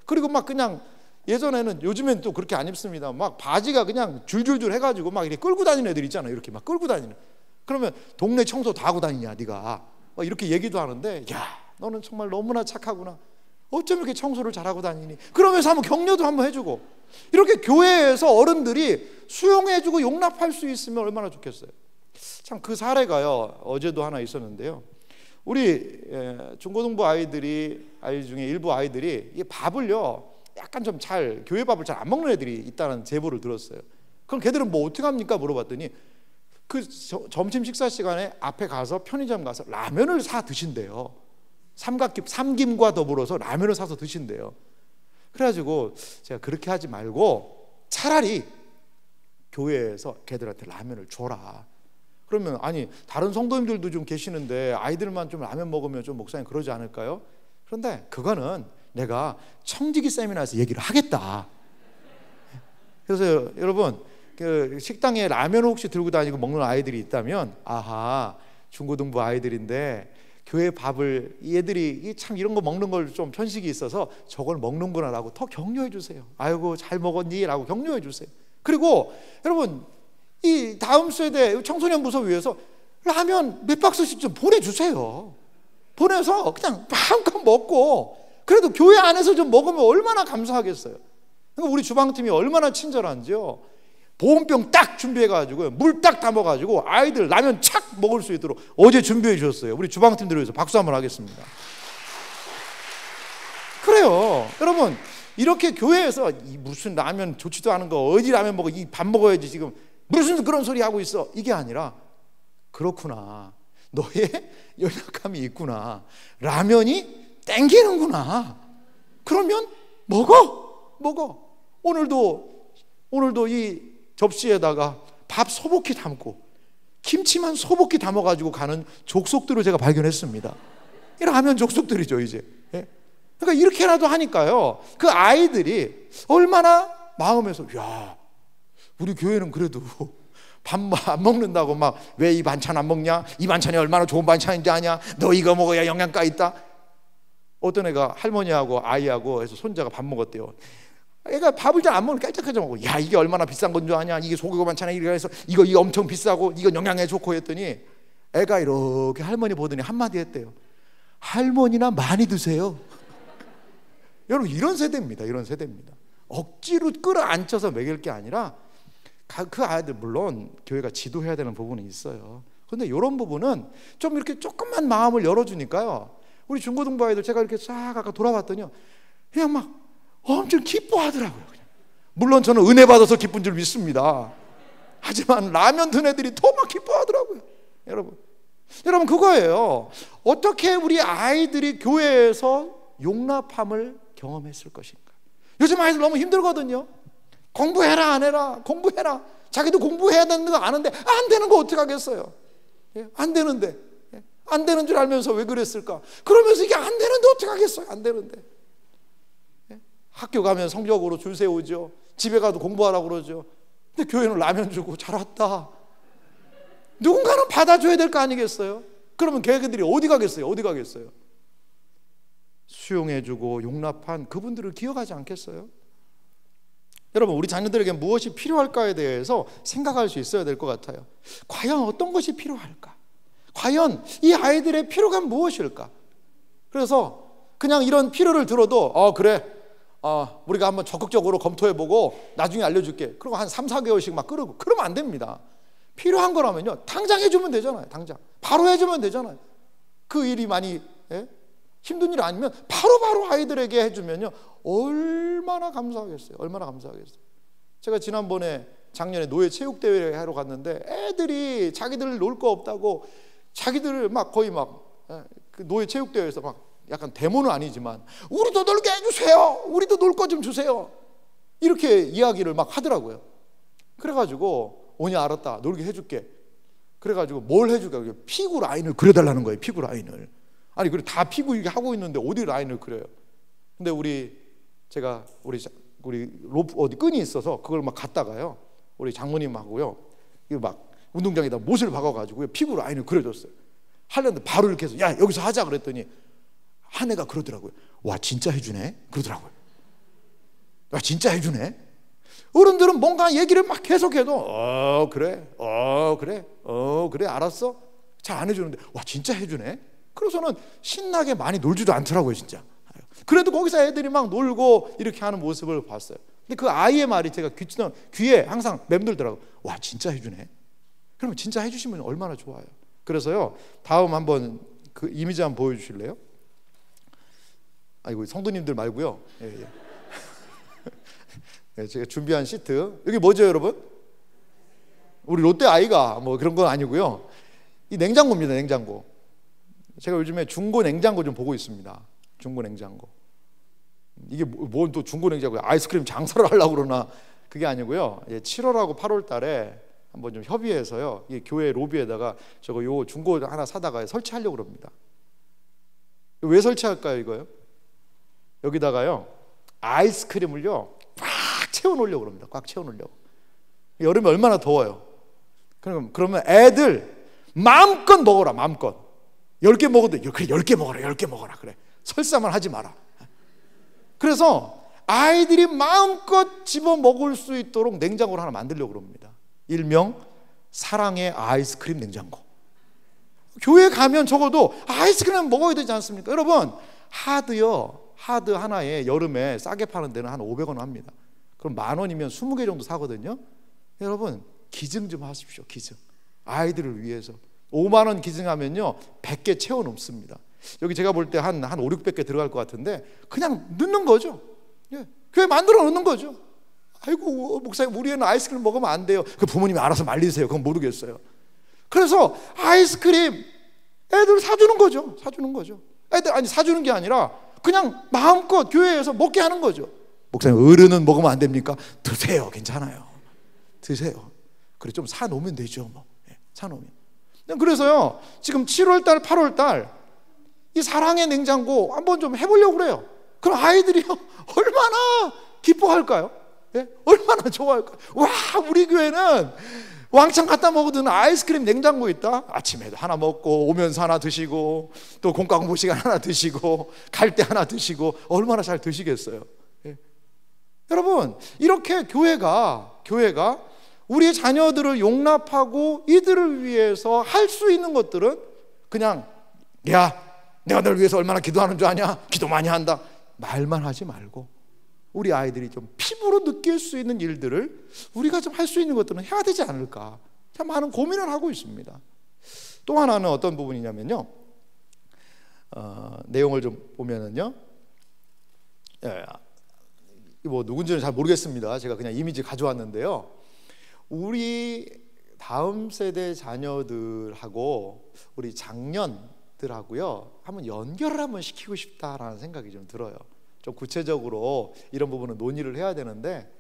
Speaker 1: 그리고 막 그냥, 예전에는, 요즘엔 또 그렇게 안 입습니다. 막 바지가 그냥 줄줄줄 해가지고 막 이렇게 끌고 다니는 애들 있잖아요. 이렇게 막 끌고 다니는. 그러면 동네 청소 다 하고 다니냐 네가, 막 이렇게 얘기도 하는데, 야, 너는 정말 너무나 착하구나. 어쩜 이렇게 청소를 잘하고 다니니? 그러면서 한번 격려도 한번 해주고, 이렇게 교회에서 어른들이 수용해주고 용납할 수 있으면 얼마나 좋겠어요. 참, 그 사례가요, 어제도 하나 있었는데요. 우리 중고등부 아이 중에 일부 아이들이 이 밥을요, 약간 좀 교회 밥을 잘 안 먹는 애들이 있다는 제보를 들었어요. 그럼 걔들은 뭐 어떻게 합니까? 물어봤더니 그 점심 식사 시간에 앞에 가서 편의점 가서 라면을 사 드신대요. 삼김과 더불어서 라면을 사서 드신대요. 그래가지고 제가 그렇게 하지 말고 차라리 교회에서 걔들한테 라면을 줘라. 그러면, 아니, 다른 성도님들도 좀 계시는데 아이들만 좀 라면 먹으면 좀 목사님 그러지 않을까요? 그런데 그거는 내가 청지기 세미나에서 얘기를 하겠다. 그래서 여러분, 그 식당에 라면 혹시 들고 다니고 먹는 아이들이 있다면, 아하, 중고등부 아이들인데 교회 밥을, 얘들이 참 이런 거 먹는 걸 좀 편식이 있어서 저걸 먹는구나 라고 더 격려해 주세요. 아이고 잘 먹었니? 라고 격려해 주세요. 그리고 여러분, 이 다음 세대 청소년 부서위에서 라면 몇 박스씩 좀 보내주세요. 보내서 그냥 마음껏 먹고, 그래도 교회 안에서 좀 먹으면 얼마나 감사하겠어요. 그러니까 우리 주방팀이 얼마나 친절한지요. 보온병 딱 준비해가지고 물 딱 담아가지고 아이들 라면 착 먹을 수 있도록 어제 준비해 주셨어요. 우리 주방팀들을 위해서 박수 한번 하겠습니다. 그래요, 여러분. 이렇게 교회에서 이 무슨 라면 좋지도 않은 거 어디 라면 먹어, 이 밥 먹어야지 지금 무슨 그런 소리 하고 있어, 이게 아니라, 그렇구나, 너의 연약함이 있구나, 라면이 땡기는구나, 그러면 먹어. 오늘도 이 접시에다가 밥 소복히 담고 김치만 소복히 담아가지고 가는 족속들을 제가 발견했습니다. 이 라면 족속들이죠, 이제. 그러니까 이렇게라도 하니까요, 그 아이들이 얼마나 마음에서, 야, 우리 교회는 그래도 밥 안 먹는다고 막, 왜 이 반찬 안 먹냐? 이 반찬이 얼마나 좋은 반찬인지 아냐? 너 이거 먹어야 영양가 있다. 어떤 애가 할머니하고 아이하고 해서 손자가 밥 먹었대요. 애가 밥을 잘 안 먹으면 깔짝깔짝 먹고, 야, 이게 얼마나 비싼 건 줄 아냐? 이게 소고기 반찬에 이렇게 해서 이거 엄청 비싸고 이거 영양에 좋고 했더니 애가 이렇게 할머니 보더니 한마디 했대요. 할머니나 많이 드세요. 여러분 이런 세대입니다. 이런 세대입니다. 억지로 끌어안쳐서 먹일 게 아니라 그 아이들 물론 교회가 지도해야 되는 부분이 있어요. 그런데 이런 부분은 좀 이렇게 조금만 마음을 열어주니까요. 우리 중고등부 아이들 제가 이렇게 싹 아까 돌아봤더니요, 그냥 막 엄청 기뻐하더라고요. 그냥. 물론 저는 은혜 받아서 기쁜 줄 믿습니다. 하지만 라면 든 애들이 더 막 기뻐하더라고요. 여러분 그거예요. 어떻게 우리 아이들이 교회에서 용납함을 경험했을 것인가. 요즘 아이들 너무 힘들거든요. 공부해라 안 해라, 공부해라. 자기도 공부해야 되는 거 아는데 안 되는 거 어떻게 하겠어요. 안 되는데, 안 되는 줄 알면서 왜 그랬을까. 그러면서 이게 안 되는데 어떻게 하겠어요. 안 되는데. 학교 가면 성적으로 줄 세우죠. 집에 가도 공부하라고 그러죠. 근데 교회는 라면 주고 잘 왔다. 누군가는 받아줘야 될 거 아니겠어요. 그러면 걔네들이 어디 가겠어요. 어디 가겠어요. 수용해주고 용납한 그분들을 기억하지 않겠어요? 여러분 우리 자녀들에게 무엇이 필요할까에 대해서 생각할 수 있어야 될 것 같아요. 과연 어떤 것이 필요할까? 과연 이 아이들의 필요가 무엇일까? 그래서 그냥 이런 필요를 들어도 그래 우리가 한번 적극적으로 검토해보고 나중에 알려줄게. 그리고 한 3, 4개월씩 막 끌고 그러면 안 됩니다. 필요한 거라면요 당장 해주면 되잖아요. 당장 바로 해주면 되잖아요. 그 일이 많이 힘든 일 아니면 바로바로 아이들에게 해주면요 얼마나 감사하겠어요. 얼마나 감사하겠어요. 제가 지난번에 작년에 노예 체육대회를 하러 갔는데 애들이 자기들 놀 거 없다고 자기들 막 거의 막 그 노예 체육대회에서 막 약간 데모는 아니지만 우리도 놀게 해주세요. 우리도 놀 거 좀 주세요. 이렇게 이야기를 막 하더라고요. 그래가지고 오냐 알았다. 놀게 해줄게. 그래가지고 뭘 해줄까? 피구 라인을 그려달라는 거예요. 피구 라인을. 아니 그래 다 피구 이렇게 하고 있는데 어디 라인을 그려요? 근데 제가 우리 로프 어디 끈이 있어서 그걸 막 갖다가요. 우리 장모님하고요. 이거 막 운동장에다 못을 박아가지고요. 피구 라인을 그려줬어요. 하려는데 바로 이렇게 해서 야 여기서 하자 그랬더니 한 애가 그러더라고요. 와 진짜 해주네. 그러더라고요. 와 진짜 해주네. 어른들은 뭔가 얘기를 막 계속해도 그래 그래 알았어. 잘 안 해주는데 와 진짜 해주네. 그래서는 신나게 많이 놀지도 않더라고요 진짜. 그래도 거기서 애들이 막 놀고 이렇게 하는 모습을 봤어요. 근데 그 아이의 말이 제가 귀에 항상 맴돌더라고요. 와 진짜 해주네. 그러면 진짜 해주시면 얼마나 좋아요. 그래서요 다음 한번 그 이미지 한번 보여주실래요? 아이고 성도님들 말고요. 예. 네, 제가 준비한 시트 여기 뭐죠 여러분? 우리 롯데 아이가 뭐 그런 건 아니고요. 이 냉장고입니다. 냉장고. 제가 요즘에 중고 냉장고 좀 보고 있습니다. 중고 냉장고. 이게 뭔 또 중고 냉장고야? 아이스크림 장사를 하려고 그러나 그게 아니고요. 7월하고 8월 달에 한번 좀 협의해서요. 이 교회 로비에다가 요 중고 하나 사다가 설치하려고 그럽니다. 왜 설치할까요 이거요? 여기다가요 아이스크림을요 꽉 채워놓으려고 그럽니다. 꽉 채워놓으려고. 여름에 얼마나 더워요. 그러면 애들 마음껏 먹어라. 마음껏 10개 먹어도 그래 10개 먹어라 10개 먹어라 그래. 설사만 하지 마라. 그래서 아이들이 마음껏 집어 먹을 수 있도록 냉장고를 하나 만들려고 그럽니다. 일명 사랑의 아이스크림 냉장고. 교회 가면 적어도 아이스크림 먹어야 되지 않습니까? 여러분 하드 하나에 여름에 싸게 파는 데는 한 500원 합니다. 그럼 10,000원이면 20개 정도 사거든요. 여러분 기증 좀 하십시오. 기증. 아이들을 위해서 5만 원 기증하면요 100개 채워 넘습니다. 여기 제가 볼 때 한 5, 600개 들어갈 것 같은데 그냥 넣는 거죠. 교회 만들어 놓는 거죠. 아이고 목사님 우리 애는 아이스크림 먹으면 안 돼요. 그 부모님이 알아서 말리세요. 그건 모르겠어요. 그래서 아이스크림 애들 사주는 거죠. 사주는 거죠. 애들 사주는 게 아니라 그냥 마음껏 교회에서 먹게 하는 거죠. 목사님 어른은 먹으면 안 됩니까? 드세요. 괜찮아요. 드세요. 그래 좀 사놓으면 되죠. 뭐 사놓으면. 그래서요 지금 7월달 8월달 이 사랑의 냉장고 한번 좀 해보려고 그래요. 그럼 아이들이 얼마나 기뻐할까요? 예? 얼마나 좋아할까요? 와 우리 교회는 왕창 갖다 먹어두는 아이스크림 냉장고 있다. 아침에도 하나 먹고 오면서 하나 드시고 또 공과 공부 시간 하나 드시고 갈 때 하나 드시고 얼마나 잘 드시겠어요. 예? 여러분 이렇게 교회가 우리의 자녀들을 용납하고 이들을 위해서 할 수 있는 것들은 그냥 야 내가 널 위해서 얼마나 기도하는 줄 아냐? 기도 많이 한다. 말만 하지 말고 우리 아이들이 좀 피부로 느낄 수 있는 일들을 우리가 좀 할 수 있는 것들은 해야 되지 않을까, 참 많은 고민을 하고 있습니다. 또 하나는 어떤 부분이냐면요, 내용을 좀 보면은요, 뭐 누군지는 잘 모르겠습니다. 제가 그냥 이미지 가져왔는데요, 우리 다음 세대 자녀들하고 우리 장년들하고요 한번 연결을 한번 시키고 싶다라는 생각이 좀 들어요. 좀 구체적으로 이런 부분은 논의를 해야 되는데,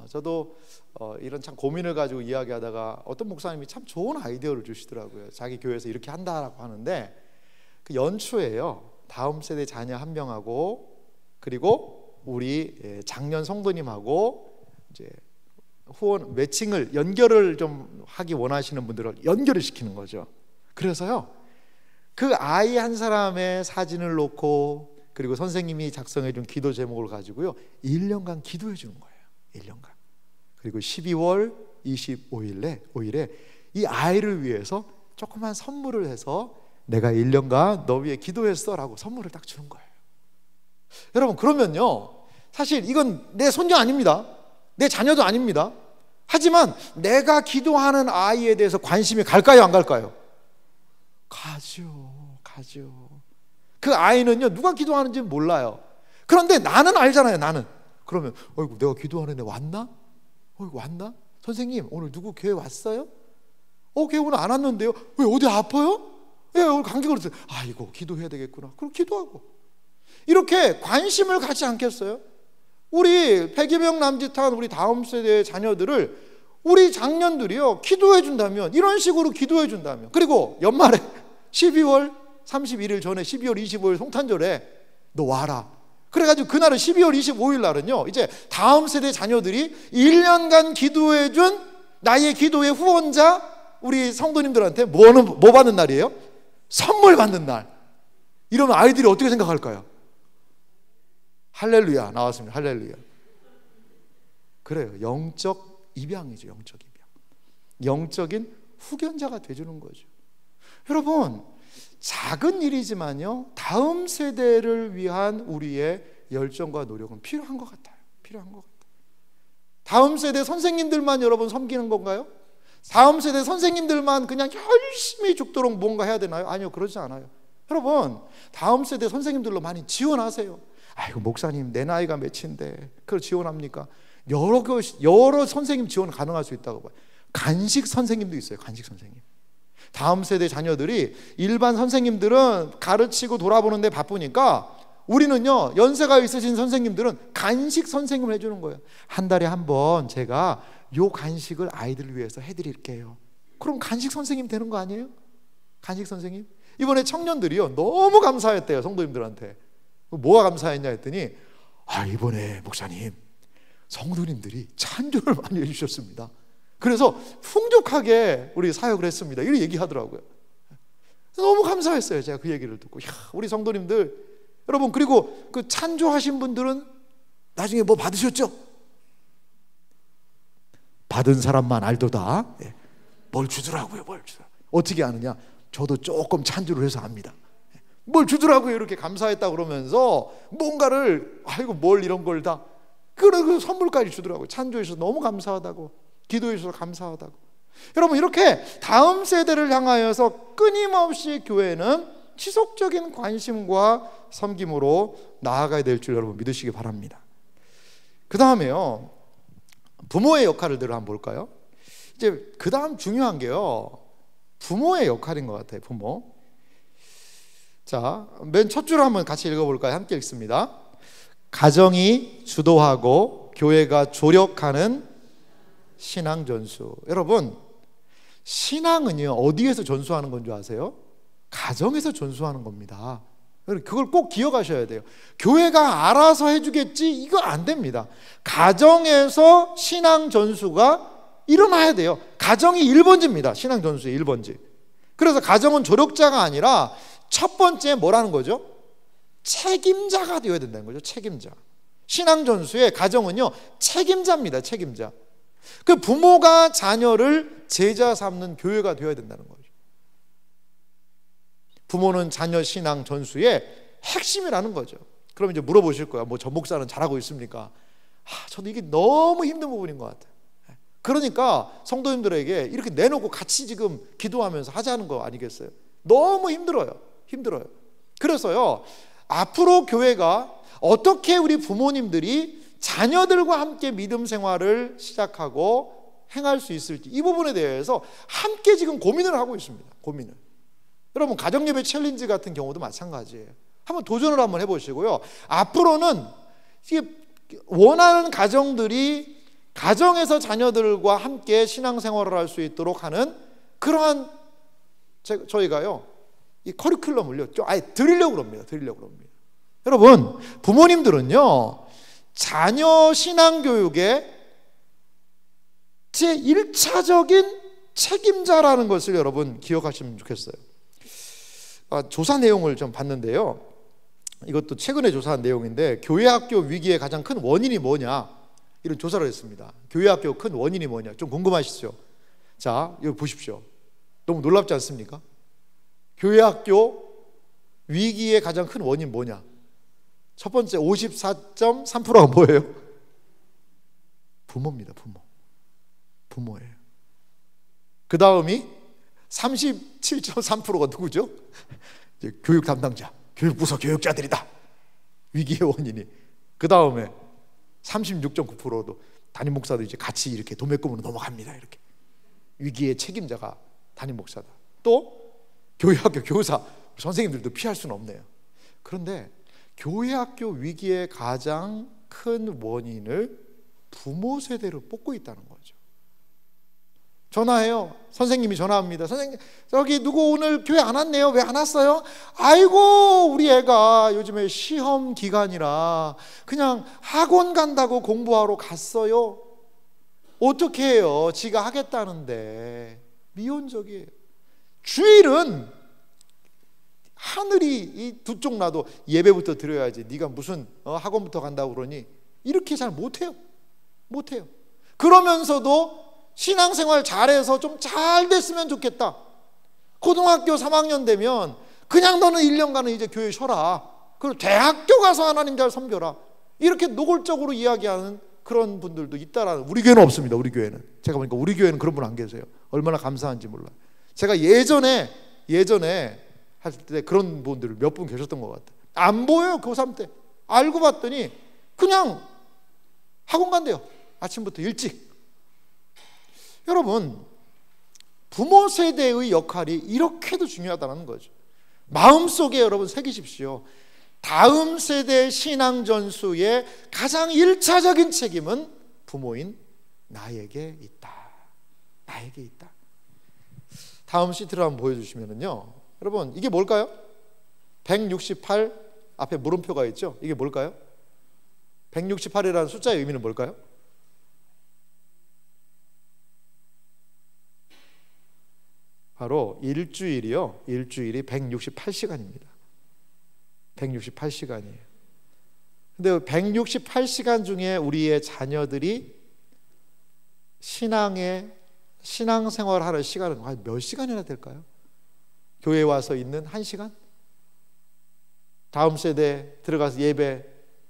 Speaker 1: 저도 이런 참 고민을 가지고 이야기하다가 어떤 목사님이 참 좋은 아이디어를 주시더라고요. 자기 교회에서 이렇게 한다라고 하는데, 그 연초에요 다음 세대 자녀 한 명하고 그리고 우리 장년 성도님하고 이제 후원 매칭을 연결을 좀 하기 원하시는 분들을 연결을 시키는 거죠. 그래서요 그 아이 한 사람의 사진을 놓고 그리고 선생님이 작성해 준 기도 제목을 가지고요 1년간 기도해 주는 거예요. 1년간. 그리고 12월 25일에 이 아이를 위해서 조그만 선물을 해서 내가 1년간 너 위해 기도했어라고 선물을 딱 주는 거예요. 여러분, 그러면요 사실 이건 내 손녀 아닙니다. 내 자녀도 아닙니다. 하지만 내가 기도하는 아이에 대해서 관심이 갈까요, 안 갈까요? 가죠. 그 아이는요 누가 기도하는지 몰라요. 그런데 나는 알잖아요. 나는 그러면 어이구 내가 기도하는 애 왔나? 어이구 왔나? 선생님 오늘 누구 교회 왔어요? 교회 오늘 안 왔는데요. 왜 어디 아파요? 예, 오늘 감기 걸렸어요. 아이고 기도해야 되겠구나. 그럼 기도하고 이렇게 관심을 갖지 않겠어요? 우리 100여 명 남짓한 우리 다음 세대의 자녀들을 우리 장년들이요 기도해 준다면, 이런 식으로 기도해 준다면, 그리고 연말에 12월 31일 전에 12월 25일 성탄절에 너 와라. 그래가지고 그날은 12월 25일 날은요 이제 다음 세대 자녀들이 1년간 기도해 준 나의 기도의 후원자 우리 성도님들한테 뭐 받는 날이에요? 선물 받는 날. 이러면 아이들이 어떻게 생각할까요? 할렐루야 나왔습니다. 할렐루야. 그래요. 영적 입양이죠. 영적 입양. 영적인 후견자가 돼주는 거죠. 여러분, 작은 일이지만요 다음 세대를 위한 우리의 열정과 노력은 필요한 것 같아요. 다음 세대 선생님들만 여러분 섬기는 건가요? 다음 세대 선생님들만 그냥 열심히 죽도록 뭔가 해야 되나요? 아니요, 그러지 않아요. 여러분, 다음 세대 선생님들로 많이 지원하세요. 아이고 목사님 내 나이가 몇인데 그걸 지원합니까? 여러 선생님 지원 가능할 수 있다고 봐요. 간식 선생님도 있어요. 간식 선생님. 다음 세대 자녀들이 일반 선생님들은 가르치고 돌아보는데 바쁘니까 우리는요 연세가 있으신 선생님들은 간식 선생님을 해주는 거예요. 한 달에 한 번 제가 요 간식을 아이들을 위해서 해드릴게요. 그럼 간식 선생님 되는 거 아니에요? 간식 선생님. 이번에 청년들이요 너무 감사했대요. 성도님들한테. 뭐가 감사했냐 했더니 이번에 목사님 성도님들이 찬조를 많이 해주셨습니다. 그래서 풍족하게 우리 사역을 했습니다. 이렇게 얘기하더라고요. 너무 감사했어요. 제가 그 얘기를 듣고. 우리 성도님들 여러분, 그리고 그 찬조하신 분들은 나중에 뭐 받으셨죠? 받은 사람만 알도다. 뭘 주더라고요. 어떻게 아느냐? 저도 조금 찬조를 해서 압니다. 뭘 주더라고요. 이렇게 감사했다 그러면서 뭔가를 뭘 이런 걸 다 그 선물까지 주더라고요. 찬조해 주셔서 너무 감사하다고, 기도해 주셔서 감사하다고. 여러분, 이렇게 다음 세대를 향하여서 끊임없이 교회는 지속적인 관심과 섬김으로 나아가야 될 줄 여러분 믿으시기 바랍니다. 그 다음에요 부모의 역할을 한번 볼까요? 이제 그 다음 중요한 게요 부모의 역할인 것 같아요. 부모. 자, 맨 첫 줄을 한번 같이 읽어볼까요? 함께 읽습니다. 가정이 주도하고 교회가 조력하는 신앙 전수. 여러분, 신앙은요 어디에서 전수하는 건 줄 아세요? 가정에서 전수하는 겁니다. 그걸 꼭 기억하셔야 돼요. 교회가 알아서 해주겠지 이거 안 됩니다. 가정에서 신앙 전수가 일어나야 돼요. 가정이 1번지입니다. 신앙 전수의 1번지. 그래서 가정은 조력자가 아니라 첫 번째 뭐라는 거죠? 책임자가 되어야 된다는 거죠. 책임자. 신앙 전수의 가정은요 책임자입니다. 책임자. 그 부모가 자녀를 제자 삼는 교회가 되어야 된다는 거죠. 부모는 자녀 신앙 전수의 핵심이라는 거죠. 그럼 이제 물어보실 거야. 뭐 전 목사는 잘하고 있습니까? 저도 이게 너무 힘든 부분인 것 같아요. 그러니까 성도님들에게 이렇게 내놓고 같이 지금 기도하면서 하자는 거 아니겠어요? 너무 힘들어요. 그래서요, 앞으로 교회가 어떻게 우리 부모님들이 자녀들과 함께 믿음 생활을 시작하고 행할 수 있을지, 이 부분에 대해서 함께 지금 고민을 하고 있습니다. 고민을. 여러분, 가정예배 챌린지 같은 경우도 마찬가지예요. 한번 도전을 한번 해보시고요. 앞으로는 원하는 가정들이 가정에서 자녀들과 함께 신앙생활을 할 수 있도록 하는 그러한 저희가요, 이 커리큘럼을요 좀 아예 드리려고 합니다. 여러분, 부모님들은요, 자녀 신앙교육의 제 1차적인 책임자라는 것을 여러분 기억하시면 좋겠어요. 조사 내용을 좀 봤는데요, 이것도 최근에 조사한 내용인데, 교회 학교 위기의 가장 큰 원인이 뭐냐, 이런 조사를 했습니다. 교회 학교 큰 원인이 뭐냐, 좀 궁금하시죠? 자, 여기 보십시오. 너무 놀랍지 않습니까? 교회 학교 위기의 가장 큰 원인 뭐냐? 첫 번째 54.3%가 뭐예요? 부모입니다. 부모예요. 그 다음이 37.3%가 누구죠? 이제 교육 담당자, 교육부서 교육자들이다. 위기의 원인이. 그 다음에 36.9%도 담임 목사도 이제 같이 이렇게 도매금으로 넘어갑니다. 이렇게 위기의 책임자가 담임 목사다. 또 교회학교 교사 선생님들도 피할 수는 없네요. 그런데 교회학교 위기의 가장 큰 원인을 부모 세대로 뽑고 있다는 거죠. 전화해요. 선생님이 전화합니다. 선생님, 저기 누구 오늘 교회 안 왔네요. 왜 안 왔어요? 아이고, 우리 애가 요즘에 시험 기간이라 그냥 학원 간다고 공부하러 갔어요. 어떻게 해요? 지가 하겠다는데. 미온적이에요. 주일은 하늘이 이 두 쪽 나도 예배부터 드려야지, 네가 무슨 학원부터 간다고 그러니, 이렇게 잘 못해요. 그러면서도 신앙생활 잘해서 좀 잘 됐으면 좋겠다. 고등학교 3학년 되면 그냥 너는 1년간은 이제 교회 쉬어라. 그리고 대학교 가서 하나님 잘 섬겨라. 이렇게 노골적으로 이야기하는 그런 분들도 있다라는. 우리 교회는 없습니다. 우리 교회는. 제가 보니까 우리 교회는 그런 분 안 계세요. 얼마나 감사한지 몰라요. 제가 예전에 할 때 그런 분들 몇 분 계셨던 것 같아요. 안 보여요. 고3 때. 알고 봤더니 그냥 학원 간대요. 아침부터 일찍. 여러분, 부모 세대의 역할이 이렇게도 중요하다는 거죠. 마음속에 여러분 새기십시오. 다음 세대 신앙 전수의 가장 1차적인 책임은 부모인 나에게 있다. 다음 시트를 한번 보여주시면요, 여러분, 이게 뭘까요? 168 앞에 물음표가 있죠. 이게 뭘까요? 168이라는 숫자의 의미는 뭘까요? 바로 일주일이 168시간입니다. 168시간이에요. 근데 168시간 중에 우리의 자녀들이 신앙생활 하는 시간은 한 몇 시간이나 될까요? 교회에 와서 있는 1시간? 다음 세대 들어가서 예배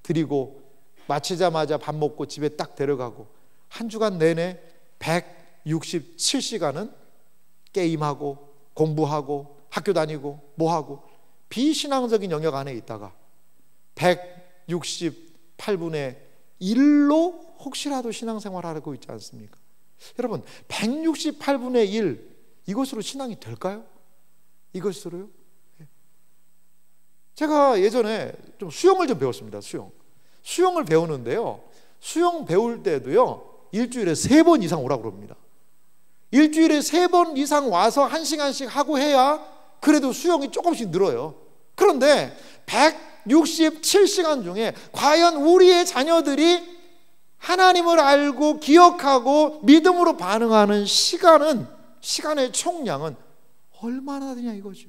Speaker 1: 드리고 마치자마자 밥 먹고 집에 딱 데려가고, 한 주간 내내 167시간은 게임하고 공부하고 학교 다니고 뭐하고 비신앙적인 영역 안에 있다가 168분의 1로 혹시라도 신앙생활 하고 있지 않습니까? 여러분, 168분의 1 이것으로 신앙이 될까요? 이것으로요? 제가 예전에 좀 수영을 좀 배웠습니다. 수영을 배우는데요, 수영 배울 때도요, 일주일에 3번 이상 오라고 그럽니다. 일주일에 3번 이상 와서 1시간씩 하고 해야 그래도 수영이 조금씩 늘어요. 그런데 167시간 중에 과연 우리의 자녀들이 하나님을 알고 기억하고 믿음으로 반응하는 시간의 총량은 얼마나 되냐 이거죠.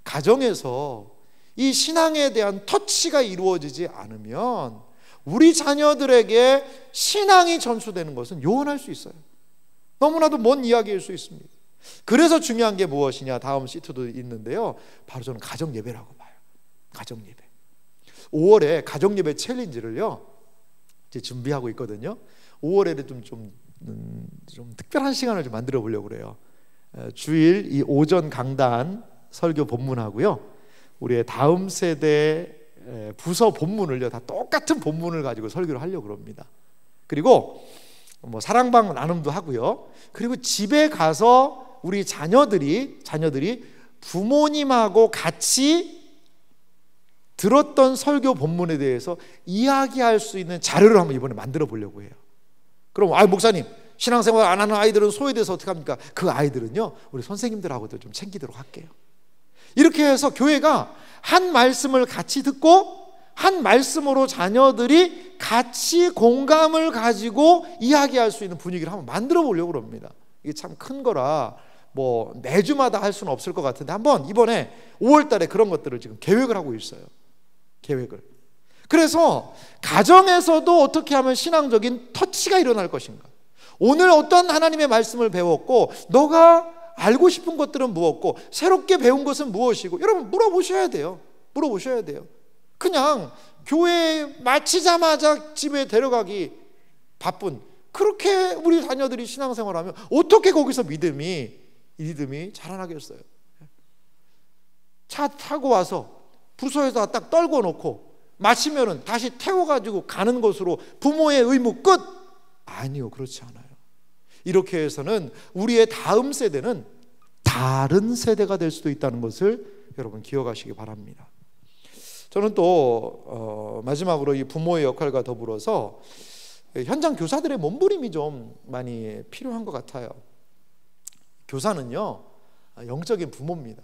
Speaker 1: 가정에서 이 신앙에 대한 터치가 이루어지지 않으면 우리 자녀들에게 신앙이 전수되는 것은 요원할 수 있어요. 너무나도 먼 이야기일 수 있습니다. 그래서 중요한 게 무엇이냐, 다음 시트도 있는데요, 바로 저는 가정예배라고 봐요. 가정예배. 5월에 가정예배 챌린지를요 이제 준비하고 있거든요. 5월에는 좀 특별한 시간을 좀 만들어 보려고 그래요. 주일 이 오전 강단 설교 본문하고요, 우리의 다음 세대 부서 본문을요 다 똑같은 본문을 가지고 설교를 하려고 그럽니다. 그리고 뭐 사랑방 나눔도 하고요. 그리고 집에 가서 우리 자녀들이 부모님하고 같이 들었던 설교 본문에 대해서 이야기할 수 있는 자료를 한번 이번에 만들어 보려고 해요. 그럼 목사님, 신앙생활 안 하는 아이들은 소외돼서 어떻게 합니까? 그 아이들은요 우리 선생님들하고도 좀 챙기도록 할게요. 이렇게 해서 교회가 한 말씀을 같이 듣고 한 말씀으로 자녀들이 같이 공감을 가지고 이야기할 수 있는 분위기를 한번 만들어 보려고 합니다. 이게 참 큰 거라 뭐 매주마다 할 수는 없을 것 같은데 한번 이번에 5월 달에 그런 것들을 지금 계획을 하고 있어요. 계획을. 그래서 가정에서도 어떻게 하면 신앙적인 터치가 일어날 것인가, 오늘 어떤 하나님의 말씀을 배웠고 너가 알고 싶은 것들은 무엇고 새롭게 배운 것은 무엇이고, 여러분 물어보셔야 돼요. 그냥 교회 마치자마자 집에 데려가기 바쁜, 그렇게 우리 자녀들이 신앙생활하면 어떻게 거기서 믿음이 자라나겠어요? 차 타고 와서 부서에서 딱 떨궈 놓고 마치면은 다시 태워가지고 가는 것으로 부모의 의무 끝? 아니요, 그렇지 않아요. 이렇게 해서는 우리의 다음 세대는 다른 세대가 될 수도 있다는 것을 여러분 기억하시기 바랍니다. 저는 또 마지막으로 이 부모의 역할과 더불어서 현장 교사들의 몸부림이 좀 많이 필요한 것 같아요. 교사는요 영적인 부모입니다.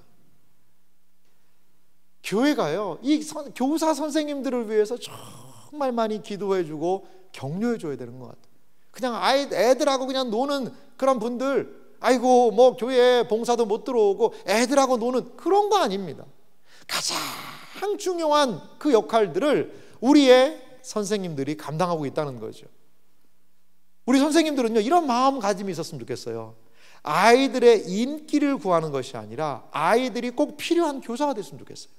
Speaker 1: 교회가요 이 교사 선생님들을 위해서 정말 많이 기도해주고 격려해줘야 되는 것 같아요. 그냥 애들하고 그냥 노는 그런 분들, 아이고 뭐 교회 봉사도 못 들어오고 애들하고 노는 그런 거 아닙니다. 가장 중요한 그 역할들을 우리의 선생님들이 감당하고 있다는 거죠. 우리 선생님들은요 이런 마음가짐이 있었으면 좋겠어요. 아이들의 인기를 구하는 것이 아니라 아이들이 꼭 필요한 교사가 됐으면 좋겠어요.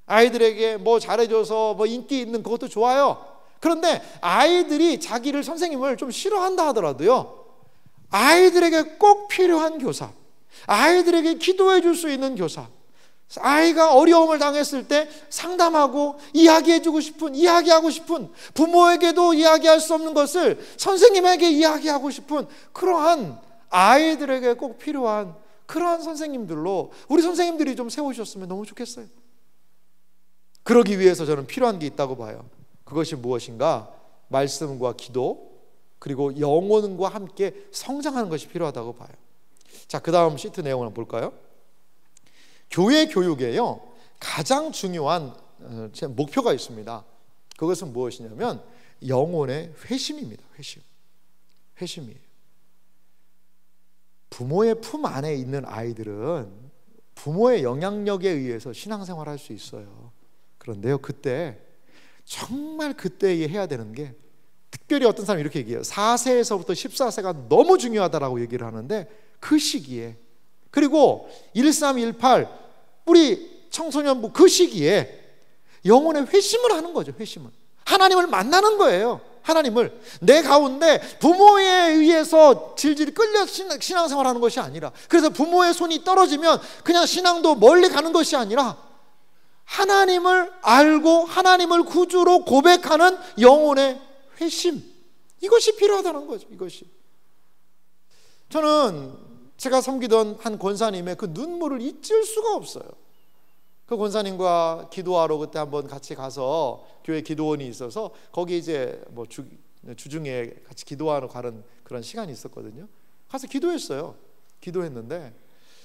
Speaker 1: 아이들에게 뭐 잘해줘서 뭐 인기 있는 그것도 좋아요. 그런데 아이들이 자기를, 선생님을 좀 싫어한다 하더라도요 아이들에게 꼭 필요한 교사, 아이들에게 기도해 줄 수 있는 교사, 아이가 어려움을 당했을 때 상담하고 이야기하고 싶은, 부모에게도 이야기할 수 없는 것을 선생님에게 이야기하고 싶은 그러한 아이들에게 꼭 필요한 그러한 선생님들로 우리 선생님들이 좀 세우셨으면 너무 좋겠어요. 그러기 위해서 저는 필요한 게 있다고 봐요. 그것이 무엇인가? 말씀과 기도, 그리고 영혼과 함께 성장하는 것이 필요하다고 봐요. 자, 그 다음 시트 내용을 한번 볼까요? 교회 교육에요 가장 중요한 목표가 있습니다. 그것은 무엇이냐면 영혼의 회심입니다. 회심이에요. 부모의 품 안에 있는 아이들은 부모의 영향력에 의해서 신앙생활을 할 수 있어요. 그런데요 정말 그때에 해야 되는 게, 특별히 어떤 사람이 이렇게 얘기해요. 4세에서부터 14세가 너무 중요하다라고 얘기를 하는데, 그 시기에, 그리고 1318 우리 청소년부 그 시기에 영혼의 회심을 하는 거죠. 회심을, 하나님을 만나는 거예요. 하나님을 내 가운데 부모에 의해서 질질 끌려 신앙생활하는 것이 아니라, 그래서 부모의 손이 떨어지면 그냥 신앙도 멀리 가는 것이 아니라 하나님을 알고 하나님을 구주로 고백하는 영혼의 회심, 이것이 필요하다는 거죠. 이것이, 저는 제가 섬기던 한 권사님의 그 눈물을 잊을 수가 없어요. 그 권사님과 기도하러 그때 한번 같이 가서, 교회 기도원이 있어서 거기 이제 뭐 주중에 같이 기도하러 가는 그런 시간이 있었거든요. 가서 기도했는데,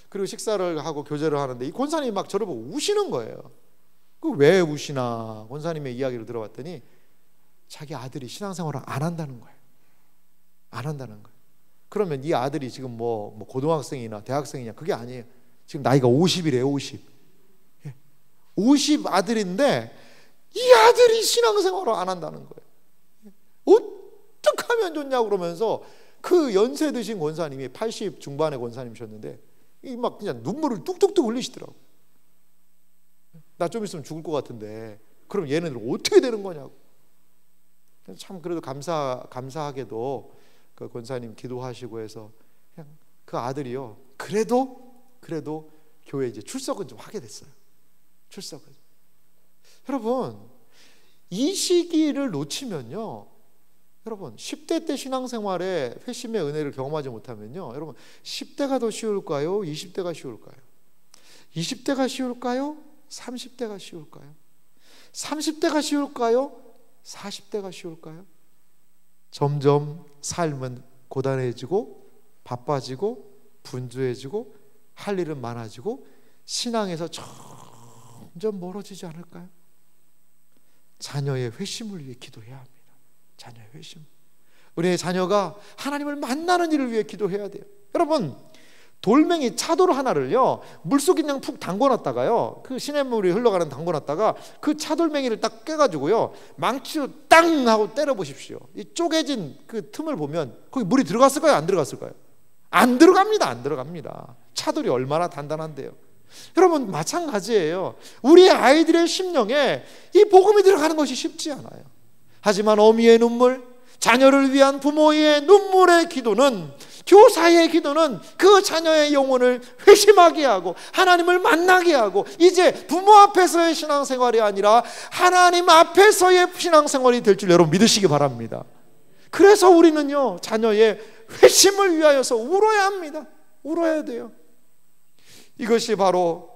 Speaker 1: 그리고 식사를 하고 교제를 하는데 이 권사님이 막 저를 보고 우시는 거예요. 그 왜 우시나 권사님의 이야기를 들어봤더니 자기 아들이 신앙생활을 안 한다는 거예요. 그러면 이 아들이 지금 뭐 고등학생이나 대학생이냐, 그게 아니에요. 지금 나이가 50이래요. 50 아들인데 이 아들이 신앙생활을 안 한다는 거예요. 어떻게 하면 좋냐고 그러면서 그 연세 드신 권사님이 80 중반의 권사님이셨는데 막 그냥 눈물을 뚝뚝뚝 흘리시더라고. 나 좀 있으면 죽을 것 같은데 그럼 얘네들 어떻게 되는 거냐고. 참 그래도 감사하게도 그 권사님 기도하시고 해서 그냥 그 아들이요, 그래도 교회 이제 출석은 좀 하게 됐어요. 출석은. 여러분, 이 시기를 놓치면요, 여러분 10대 때 신앙생활에 회심의 은혜를 경험하지 못하면요, 여러분 10대가 더 쉬울까요? 20대가 쉬울까요? 20대가 쉬울까요? 30대가 쉬울까요? 30대가 쉬울까요? 40대가 쉬울까요? 점점 삶은 고단해지고 바빠지고 분주해지고 할 일은 많아지고 신앙에서 점점 멀어지지 않을까요? 자녀의 회심을 위해 기도해야 합니다. 자녀의 회심. 우리의 자녀가 하나님을 만나는 일을 위해 기도해야 돼요. 여러분, 돌멩이 차돌 하나를요, 물속에 그냥 푹 담궈놨다가요, 그 시냇물이 흘러가는 담궈놨다가 그 차돌멩이를 딱 깨가지고요, 망치로 땅 하고 때려 보십시오. 이 쪼개진 그 틈을 보면 거기 물이 들어갔을까요? 안 들어갔을까요? 안 들어갑니다. 안 들어갑니다. 차돌이 얼마나 단단한데요. 여러분, 마찬가지예요. 우리 아이들의 심령에 이 복음이 들어가는 것이 쉽지 않아요. 하지만 어미의 눈물, 자녀를 위한 부모의 눈물의 기도는, 교사의 기도는 그 자녀의 영혼을 회심하게 하고 하나님을 만나게 하고, 이제 부모 앞에서의 신앙생활이 아니라 하나님 앞에서의 신앙생활이 될 줄 여러분 믿으시기 바랍니다. 그래서 우리는요, 자녀의 회심을 위하여서 울어야 합니다. 울어야 돼요. 이것이 바로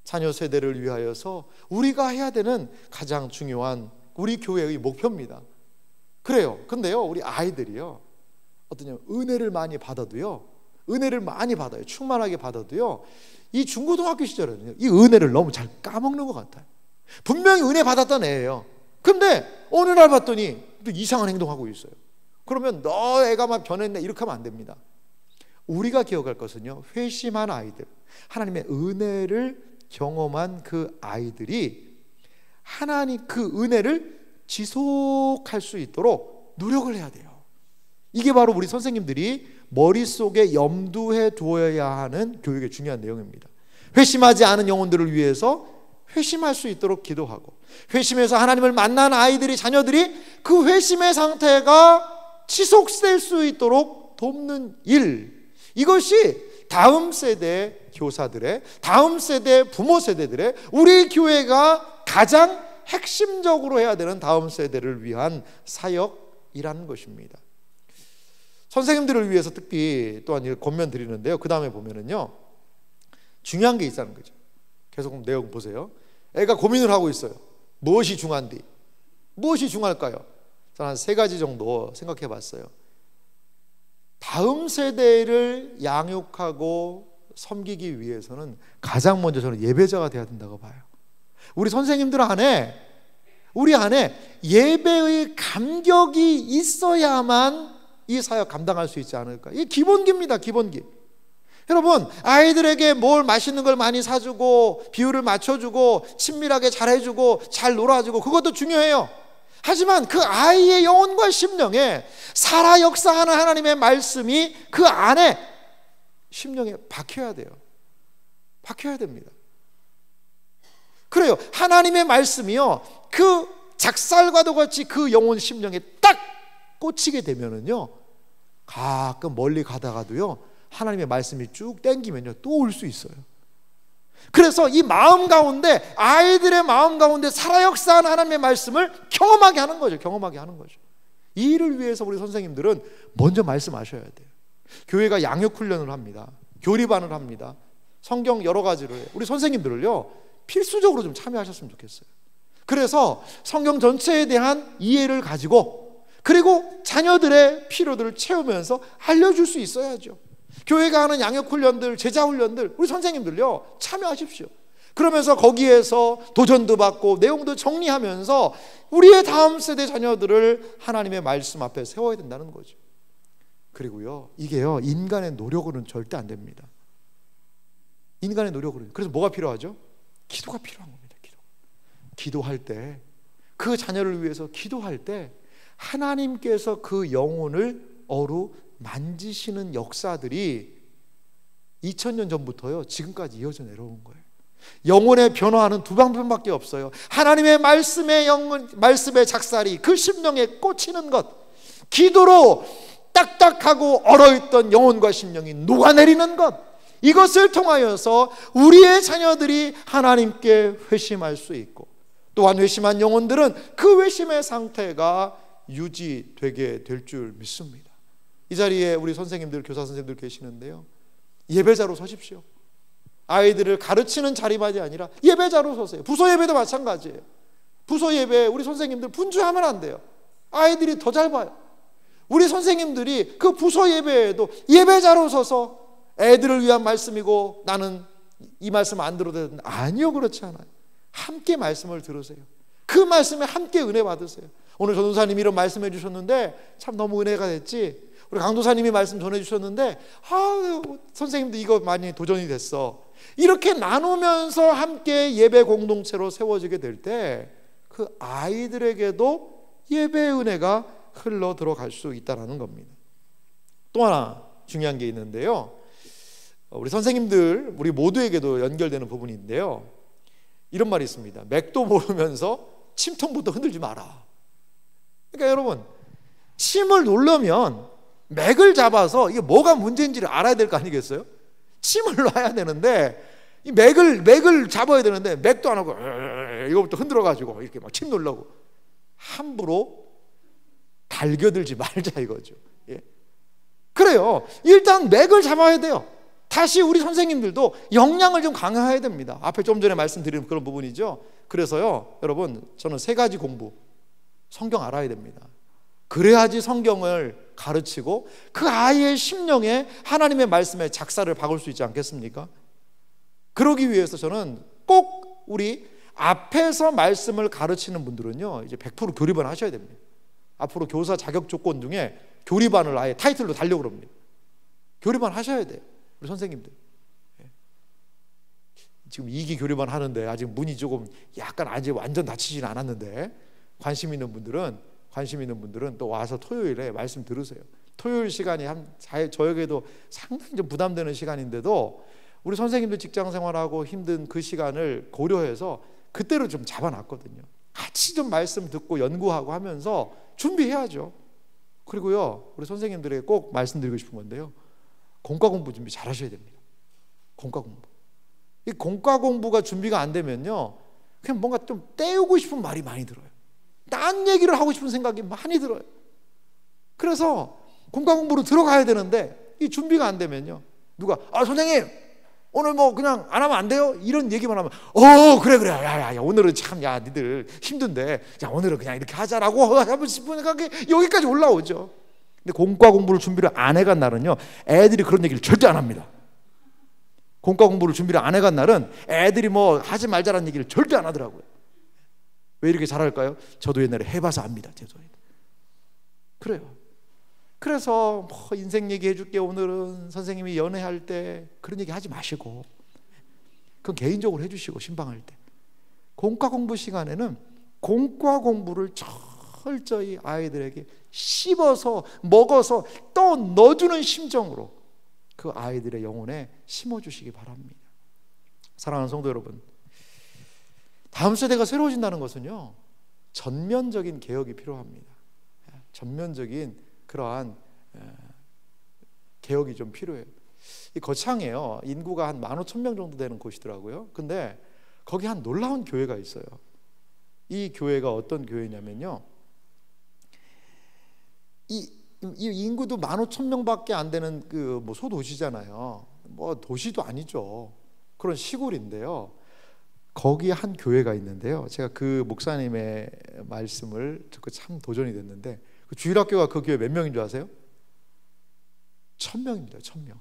Speaker 1: 자녀 세대를 위하여서 우리가 해야 되는 가장 중요한 우리 교회의 목표입니다. 그래요. 근데요, 우리 아이들이요, 어떠냐, 은혜를 많이 받아도요, 은혜를 많이 받아요. 충만하게 받아도요, 이 중고등학교 시절에는요, 이 은혜를 너무 잘 까먹는 것 같아요. 분명히 은혜 받았던 애예요. 근데 어느 날 봤더니 또 이상한 행동하고 있어요. 그러면 너 애가 막 변했네, 이렇게 하면 안 됩니다. 우리가 기억할 것은요, 회심한 아이들, 하나님의 은혜를 경험한 그 아이들이 하나님 그 은혜를 지속할 수 있도록 노력을 해야 돼요. 이게 바로 우리 선생님들이 머릿속에 염두해 두어야 하는 교육의 중요한 내용입니다. 회심하지 않은 영혼들을 위해서 회심할 수 있도록 기도하고, 회심해서 하나님을 만난 아이들이, 자녀들이 그 회심의 상태가 지속될 수 있도록 돕는 일, 이것이 다음 세대 교사들의, 다음 세대 부모 세대들의, 우리 교회가 가장 핵심적으로 해야 되는 다음 세대를 위한 사역이라는 것입니다. 선생님들을 위해서 특히 또한 권면 드리는데요, 그 다음에 보면은요, 중요한 게 있다는 거죠. 계속 내용 보세요. 애가 고민을 하고 있어요. 무엇이 중요한디? 무엇이 중요할까요? 저는 한 3가지 정도 생각해 봤어요. 다음 세대를 양육하고 섬기기 위해서는 가장 먼저 저는 예배자가 돼야 된다고 봐요. 우리 선생님들 안에, 우리 안에 예배의 감격이 있어야만 이 사역 감당할 수 있지 않을까. 이게 기본기입니다. 기본기. 여러분, 아이들에게 뭘 맛있는 걸 많이 사주고 비율을 맞춰주고 친밀하게 잘해주고 잘 놀아주고, 그것도 중요해요. 하지만 그 아이의 영혼과 심령에 살아 역사하는 하나님의 말씀이 그 안에 심령에 박혀야 돼요. 박혀야 됩니다. 그래요. 하나님의 말씀이요, 그 작살과도 같이 그 영혼 심령에 딱 꽂히게 되면은요, 가끔 멀리 가다가도요, 하나님의 말씀이 쭉 땡기면요, 또 올 수 있어요. 그래서 이 마음 가운데, 아이들의 마음 가운데 살아 역사하는 하나님의 말씀을 경험하게 하는 거죠. 경험하게 하는 거죠. 이 일을 위해서 우리 선생님들은 먼저 말씀하셔야 돼요. 교회가 양육 훈련을 합니다. 교리반을 합니다. 성경 여러 가지를 해요. 우리 선생님들을요, 필수적으로 좀 참여하셨으면 좋겠어요. 그래서 성경 전체에 대한 이해를 가지고, 그리고 자녀들의 필요들을 채우면서 알려줄 수 있어야죠. 교회가 하는 양육훈련들, 제자훈련들, 우리 선생님들요, 참여하십시오. 그러면서 거기에서 도전도 받고 내용도 정리하면서 우리의 다음 세대 자녀들을 하나님의 말씀 앞에 세워야 된다는 거죠. 그리고요, 이게요, 인간의 노력으로는 절대 안 됩니다. 인간의 노력으로는. 그래서 뭐가 필요하죠? 기도가 필요한 겁니다. 기도할 때, 그 자녀를 위해서 기도할 때 하나님께서 그 영혼을 어루 만지시는 역사들이 2000년 전부터요, 지금까지 이어져 내려온 거예요. 영혼의 변화하는 두 방법밖에 없어요. 하나님의 말씀의 작살이 그 심령에 꽂히는 것, 기도로 딱딱하고 얼어있던 영혼과 심령이 녹아내리는 것, 이것을 통하여서 우리의 자녀들이 하나님께 회심할 수 있고, 또한 회심한 영혼들은 그 회심의 상태가 유지되게 될 줄 믿습니다. 이 자리에 우리 선생님들, 교사 선생님들 계시는데요, 예배자로 서십시오. 아이들을 가르치는 자리만이 아니라 예배자로 서세요. 부서 예배도 마찬가지예요. 부서 예배 우리 선생님들 분주하면 안 돼요. 아이들이 더 잘 봐요. 우리 선생님들이 그 부서 예배에도 예배자로 서서 애들을 위한 말씀이고 나는 이 말씀 안 들어도 된다. 아니요, 그렇지 않아요. 함께 말씀을 들으세요. 그 말씀에 함께 은혜 받으세요. 오늘 전도사님이 이런 말씀해 주셨는데 참 너무 은혜가 됐지. 우리 강도사님이 말씀 전해 주셨는데 선생님도 이거 많이 도전이 됐어. 이렇게 나누면서 함께 예배 공동체로 세워지게 될 때 그 아이들에게도 예배의 은혜가 흘러 들어갈 수 있다는 겁니다. 또 하나 중요한 게 있는데요, 우리 선생님들, 우리 모두에게도 연결되는 부분인데요, 이런 말이 있습니다. 맥도 모르면서 침통부터 흔들지 마라. 그러니까 여러분, 침을 누르면 맥을 잡아서 이게 뭐가 문제인지를 알아야 될 거 아니겠어요? 침을 놔야 되는데 이 맥을 잡아야 되는데 맥도 안 하고 이거부터 흔들어가지고 이렇게 막 침 누르려고 함부로 달겨들지 말자 이거죠. 예. 그래요. 일단 맥을 잡아야 돼요. 다시 우리 선생님들도 역량을 좀 강화해야 됩니다. 앞에 좀 전에 말씀드린 그런 부분이죠. 그래서요, 여러분, 저는 3가지 공부, 성경 알아야 됩니다. 그래야지 성경을 가르치고 그 아이의 심령에 하나님의 말씀에 작사를 박을 수 있지 않겠습니까? 그러기 위해서 저는 꼭 우리 앞에서 말씀을 가르치는 분들은요, 이제 100% 교리반 하셔야 됩니다. 앞으로 교사 자격 조건 중에 교리반을 아예 타이틀로 달려고 그럽니다. 교리반 하셔야 돼요, 우리 선생님들. 지금 2기 교리반 하는데 아직 문이 조금 약간 아직 완전 닫히지는 않았는데 관심 있는 분들은 또 와서 토요일에 말씀 들으세요. 토요일 시간이 저에게도 상당히 좀 부담되는 시간인데도 우리 선생님들 직장 생활하고 힘든 그 시간을 고려해서 그때로 좀 잡아놨거든요. 같이 좀 말씀 듣고 연구하고 하면서 준비해야죠. 그리고요, 우리 선생님들에게 꼭 말씀드리고 싶은 건데요, 공과 공부 준비 잘 하셔야 됩니다. 공과 공부. 이 공과 공부가 준비가 안 되면요, 그냥 뭔가 좀 때우고 싶은 말이 많이 들어요. 딴 얘기를 하고 싶은 생각이 많이 들어요. 그래서 공과 공부로 들어가야 되는데 이 준비가 안 되면요, 누가 선생님 오늘 뭐 그냥 안 하면 안 돼요? 이런 얘기만 하면 그래 야 오늘은 참 야 니들 힘든데 야 오늘은 그냥 이렇게 하자라고 하고 싶은 생각이 여기까지 올라오죠. 근데 공과 공부를 준비를 안 해간 날은요, 애들이 그런 얘기를 절대 안 합니다. 공과 공부를 준비를 안 해간 날은 애들이 뭐 하지 말자라는 얘기를 절대 안 하더라고요. 왜 이렇게 잘할까요? 저도 옛날에 해봐서 압니다. 그래요. 그래서 뭐 인생 얘기 해줄게, 오늘은 선생님이 연애할 때 그런 얘기 하지 마시고 그건 개인적으로 해주시고, 신방할 때 공과 공부 시간에는 공과 공부를 철저히 아이들에게 씹어서 먹어서 또 넣어주는 심정으로 그 아이들의 영혼에 심어주시기 바랍니다. 사랑하는 성도 여러분, 다음 세대가 새로워진다는 것은요, 전면적인 개혁이 필요합니다. 전면적인 그러한 개혁이 좀 필요해요. 이 거창해요. 인구가 한 15,000명 정도 되는 곳이더라고요. 근데 거기 한 놀라운 교회가 있어요. 이 교회가 어떤 교회냐면요, 이 인구도 15,000명밖에 안 되는 그 뭐 소도시잖아요. 뭐 도시도 아니죠. 그런 시골인데요. 거기 한 교회가 있는데요, 제가 그 목사님의 말씀을 듣고 참 도전이 됐는데, 그 주일학교가 그 교회 몇 명인 줄 아세요? 1,000명입니다. 1,000명.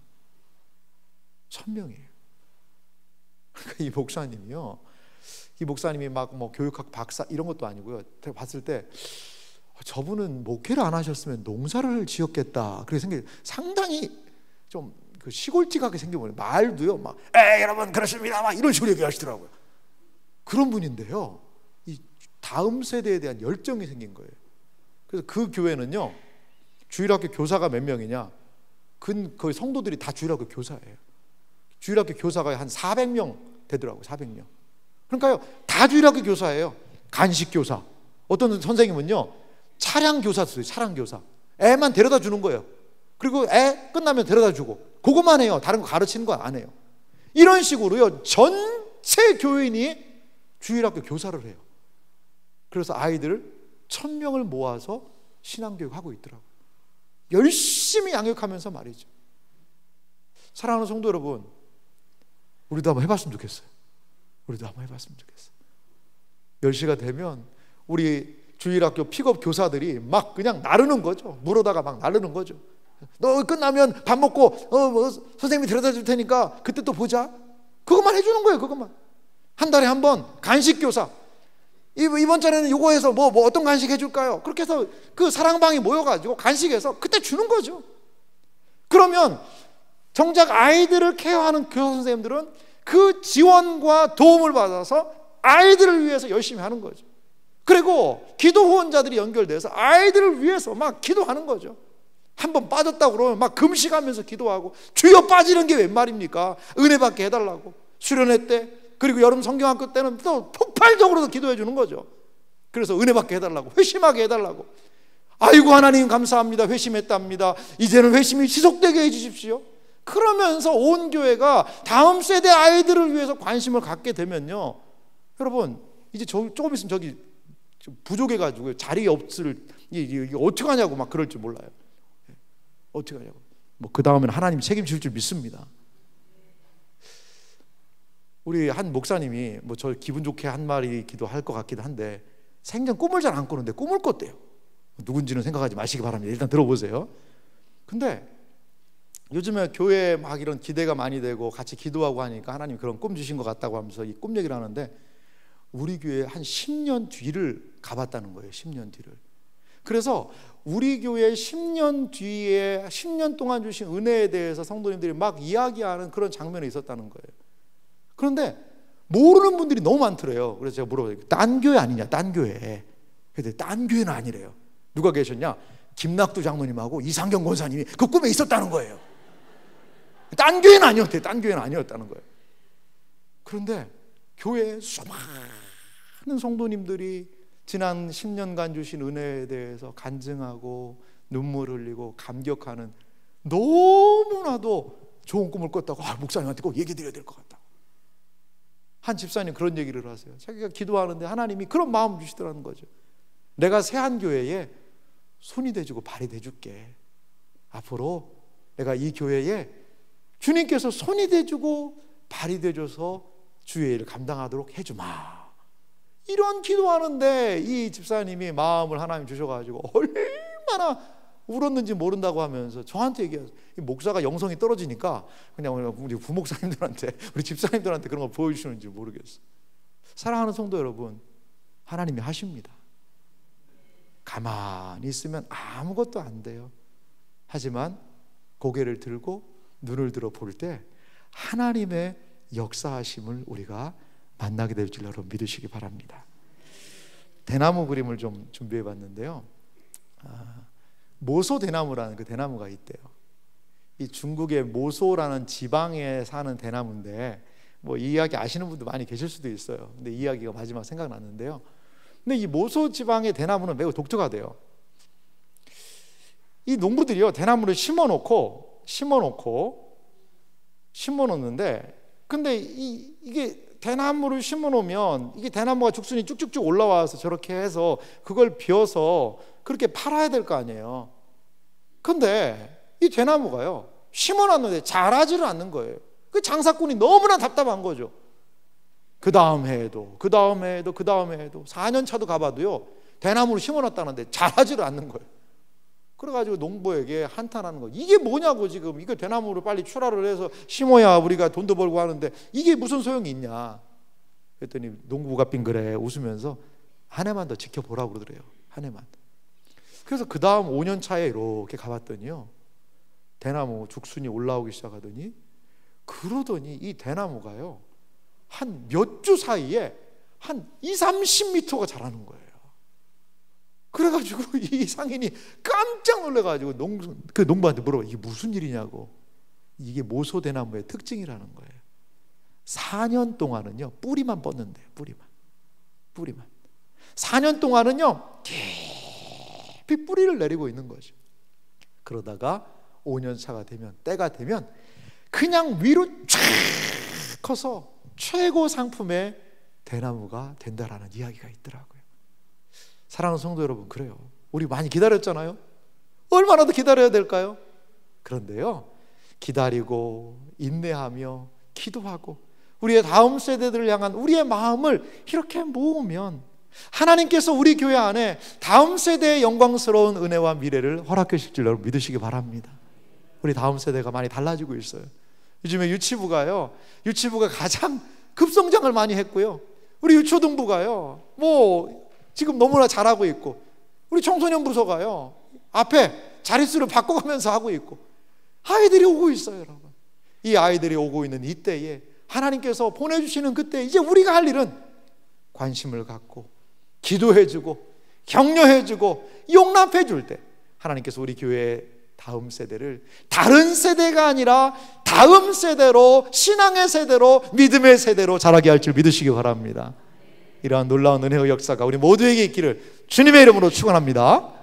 Speaker 1: 1,000명이에요. 그러니까 이 목사님이 막 뭐 교육학 박사 이런 것도 아니고요. 제가 봤을 때 저분은 목회를 안 하셨으면 농사를 지었겠다. 그렇게 생각이, 상당히 좀 그 시골집하게 생겨버려요. 말도요, 막 여러분 그렇습니다, 막 이런 식으로 얘기하시더라고요. 그런 분인데요, 이 다음 세대에 대한 열정이 생긴 거예요. 그래서 그 교회는요, 주일학교 교사가 몇 명이냐, 거의 성도들이 다 주일학교 교사예요. 주일학교 교사가 한 400명 되더라고요. 400명. 그러니까요, 다 주일학교 교사예요. 간식 교사. 어떤 선생님은요, 차량 교사 써요. 차량 교사. 애만 데려다 주는 거예요. 그리고 애 끝나면 데려다 주고, 그것만 해요. 다른 거 가르치는 거 안 해요. 이런 식으로요, 전체 교인이 주일학교 교사를 해요. 그래서 아이들 1000명을 모아서 신앙교육 하고 있더라고요. 열심히 양육하면서 말이죠. 사랑하는 성도 여러분, 우리도 한번 해봤으면 좋겠어요. 우리도 한번 해봤으면 좋겠어요. 10시가 되면 우리 주일학교 픽업 교사들이 막 그냥 나르는 거죠. 물어다가 막 나르는 거죠. 너 끝나면 밥 먹고 선생님이 데려다 줄 테니까 그때 또 보자. 그것만 해주는 거예요. 그것만. 한 달에 한 번 간식 교사. 이번 달에는 요거 해서 뭐 어떤 간식 해줄까요? 그렇게 해서 그 사랑방이 모여가지고 간식해서 그때 주는 거죠. 그러면 정작 아이들을 케어하는 교사 선생님들은 그 지원과 도움을 받아서 아이들을 위해서 열심히 하는 거죠. 그리고 기도 후원자들이 연결돼서 아이들을 위해서 막 기도하는 거죠. 한번 빠졌다고 그러면 막 금식하면서 기도하고, 주여 빠지는 게 웬 말입니까? 은혜 받게 해달라고. 수련회 때, 그리고 여름 성경학교 때는 또 폭발적으로 기도해 주는 거죠. 그래서 은혜 받게 해달라고, 회심하게 해달라고. 아이고 하나님 감사합니다. 회심했답니다. 이제는 회심이 지속되게 해주십시오. 그러면서 온 교회가 다음 세대 아이들을 위해서 관심을 갖게 되면요, 여러분 이제 조금 있으면 저기 부족해가지고 자리 없을, 이게 어떻게 하냐고 막 그럴 줄 몰라요. 어떻게 하냐고. 뭐 그 다음에는 하나님 책임질 줄 믿습니다. 우리 한 목사님이 뭐 저 기분 좋게 한 말이기도 할 것 같기도 한데, 생전 꿈을 잘 안 꾸는데 꿈을 꿨대요. 누군지는 생각하지 마시기 바랍니다. 일단 들어보세요. 근데 요즘에 교회에 막 이런 기대가 많이 되고 같이 기도하고 하니까 하나님 그런 꿈 주신 것 같다고 하면서 이 꿈 얘기를 하는데, 우리 교회 한 10년 뒤를 가봤다는 거예요. 10년 뒤를. 그래서 우리 교회 10년 뒤에 10년 동안 주신 은혜에 대해서 성도님들이 막 이야기하는 그런 장면이 있었다는 거예요. 그런데 모르는 분들이 너무 많더래요. 그래서 제가 물어봐요. 딴 교회 아니냐? 딴 교회. 근데 딴 교회는 아니래요. 누가 계셨냐? 김낙두 장로님하고 이상경 권사님이 그 꿈에 있었다는 거예요. 딴 교회는 아니었대요. 딴 교회는 아니었다는 거예요. 그런데 교회에 수많은 성도님들이 지난 10년간 주신 은혜에 대해서 간증하고 눈물 흘리고 감격하는, 너무나도 좋은 꿈을 꿨다고 목사님한테 꼭 얘기 드려야 될 것 같다. 한 집사님 그런 얘기를 하세요. 자기가 기도하는데 하나님이 그런 마음을 주시더라는 거죠. 내가 새한교회에 손이 돼주고 발이 돼줄게. 앞으로 내가 이 교회에 주님께서 손이 돼주고 발이 돼줘서 주의 일을 감당하도록 해주마. 이런 기도하는데 이 집사님이 마음을 하나님 주셔가지고 얼마나 울었는지 모른다고 하면서 저한테 얘기해요. 이 목사가 영성이 떨어지니까 그냥 우리 부목사님들한테, 우리 집사님들한테 그런 걸 보여주시는지 모르겠어요. 사랑하는 성도 여러분, 하나님이 하십니다. 가만히 있으면 아무것도 안 돼요. 하지만 고개를 들고 눈을 들어 볼 때 하나님의 역사하심을 우리가 만나게 될 줄 여러분 믿으시기 바랍니다. 대나무 그림을 좀 준비해 봤는데요. 모소 대나무라는 그 대나무가 있대요. 이 중국의 모소라는 지방에 사는 대나무인데, 뭐 이 이야기 아시는 분도 많이 계실 수도 있어요. 근데 이 이야기가 마지막 생각났는데요. 근데 이 모소 지방의 대나무는 매우 독특하대요. 이 농부들이요, 대나무를 심어놓는데, 근데 이게 대나무를 심어놓으면 이게 대나무가 죽순이 쭉쭉쭉 올라와서 저렇게 해서 그걸 비워서 그렇게 팔아야 될 거 아니에요. 근데 이 대나무가요, 심어놨는데 자라지를 않는 거예요. 그 장사꾼이 너무나 답답한 거죠. 그 다음 해에도 4년 차도 가봐도요, 대나무를 심어놨다는데 자라지를 않는 거예요. 그래가지고 농부에게 한탄하는 거예요. 이게 뭐냐고, 지금 이거 대나무를 빨리 출하를 해서 심어야 우리가 돈도 벌고 하는데 이게 무슨 소용이 있냐. 그랬더니 농부가 빙그레 웃으면서 한 해만 더 지켜보라고 그러더래요. 한 해만. 그래서 그 다음 5년 차에 이렇게 가봤더니요, 대나무 죽순이 올라오기 시작하더니, 그러더니 이 대나무가요 한 몇 주 사이에 한 20-30m가 자라는 거예요. 그래가지고 이 상인이 깜짝 놀래가지고 농부한테 물어봐. 이게 무슨 일이냐고. 이게 모소대나무의 특징이라는 거예요. 4년 동안은요 뿌리만 뻗는데요. 뿌리만 4년 동안은요 깊이 뿌리를 내리고 있는 거죠. 그러다가 5년 차가 되면, 때가 되면 그냥 위로 쫙 커서 최고 상품의 대나무가 된다라는 이야기가 있더라고요. 사랑하는 성도 여러분, 그래요. 우리 많이 기다렸잖아요. 얼마나 더 기다려야 될까요? 그런데요, 기다리고 인내하며 기도하고 우리의 다음 세대들을 향한 우리의 마음을 이렇게 모으면 하나님께서 우리 교회 안에 다음 세대의 영광스러운 은혜와 미래를 허락해 주실 줄 여러분 믿으시기 바랍니다. 우리 다음 세대가 많이 달라지고 있어요. 요즘에 유치부가 가장 급성장을 많이 했고요. 우리 유초등부가요 지금 너무나 잘하고 있고, 우리 청소년 부서가요 앞에 자릿수를 바꿔가면서 하고 있고, 아이들이 오고 있어요. 여러분, 이 아이들이 오고 있는 이때에 하나님께서 보내주시는 그때 이제 우리가 할 일은 관심을 갖고 기도해주고 격려해주고 용납해줄 때 하나님께서 우리 교회의 다음 세대를 다른 세대가 아니라 다음 세대로, 신앙의 세대로, 믿음의 세대로 자라게 할 줄 믿으시기 바랍니다. 이러한 놀라운 은혜의 역사가 우리 모두에게 있기를 주님의 이름으로 축원합니다.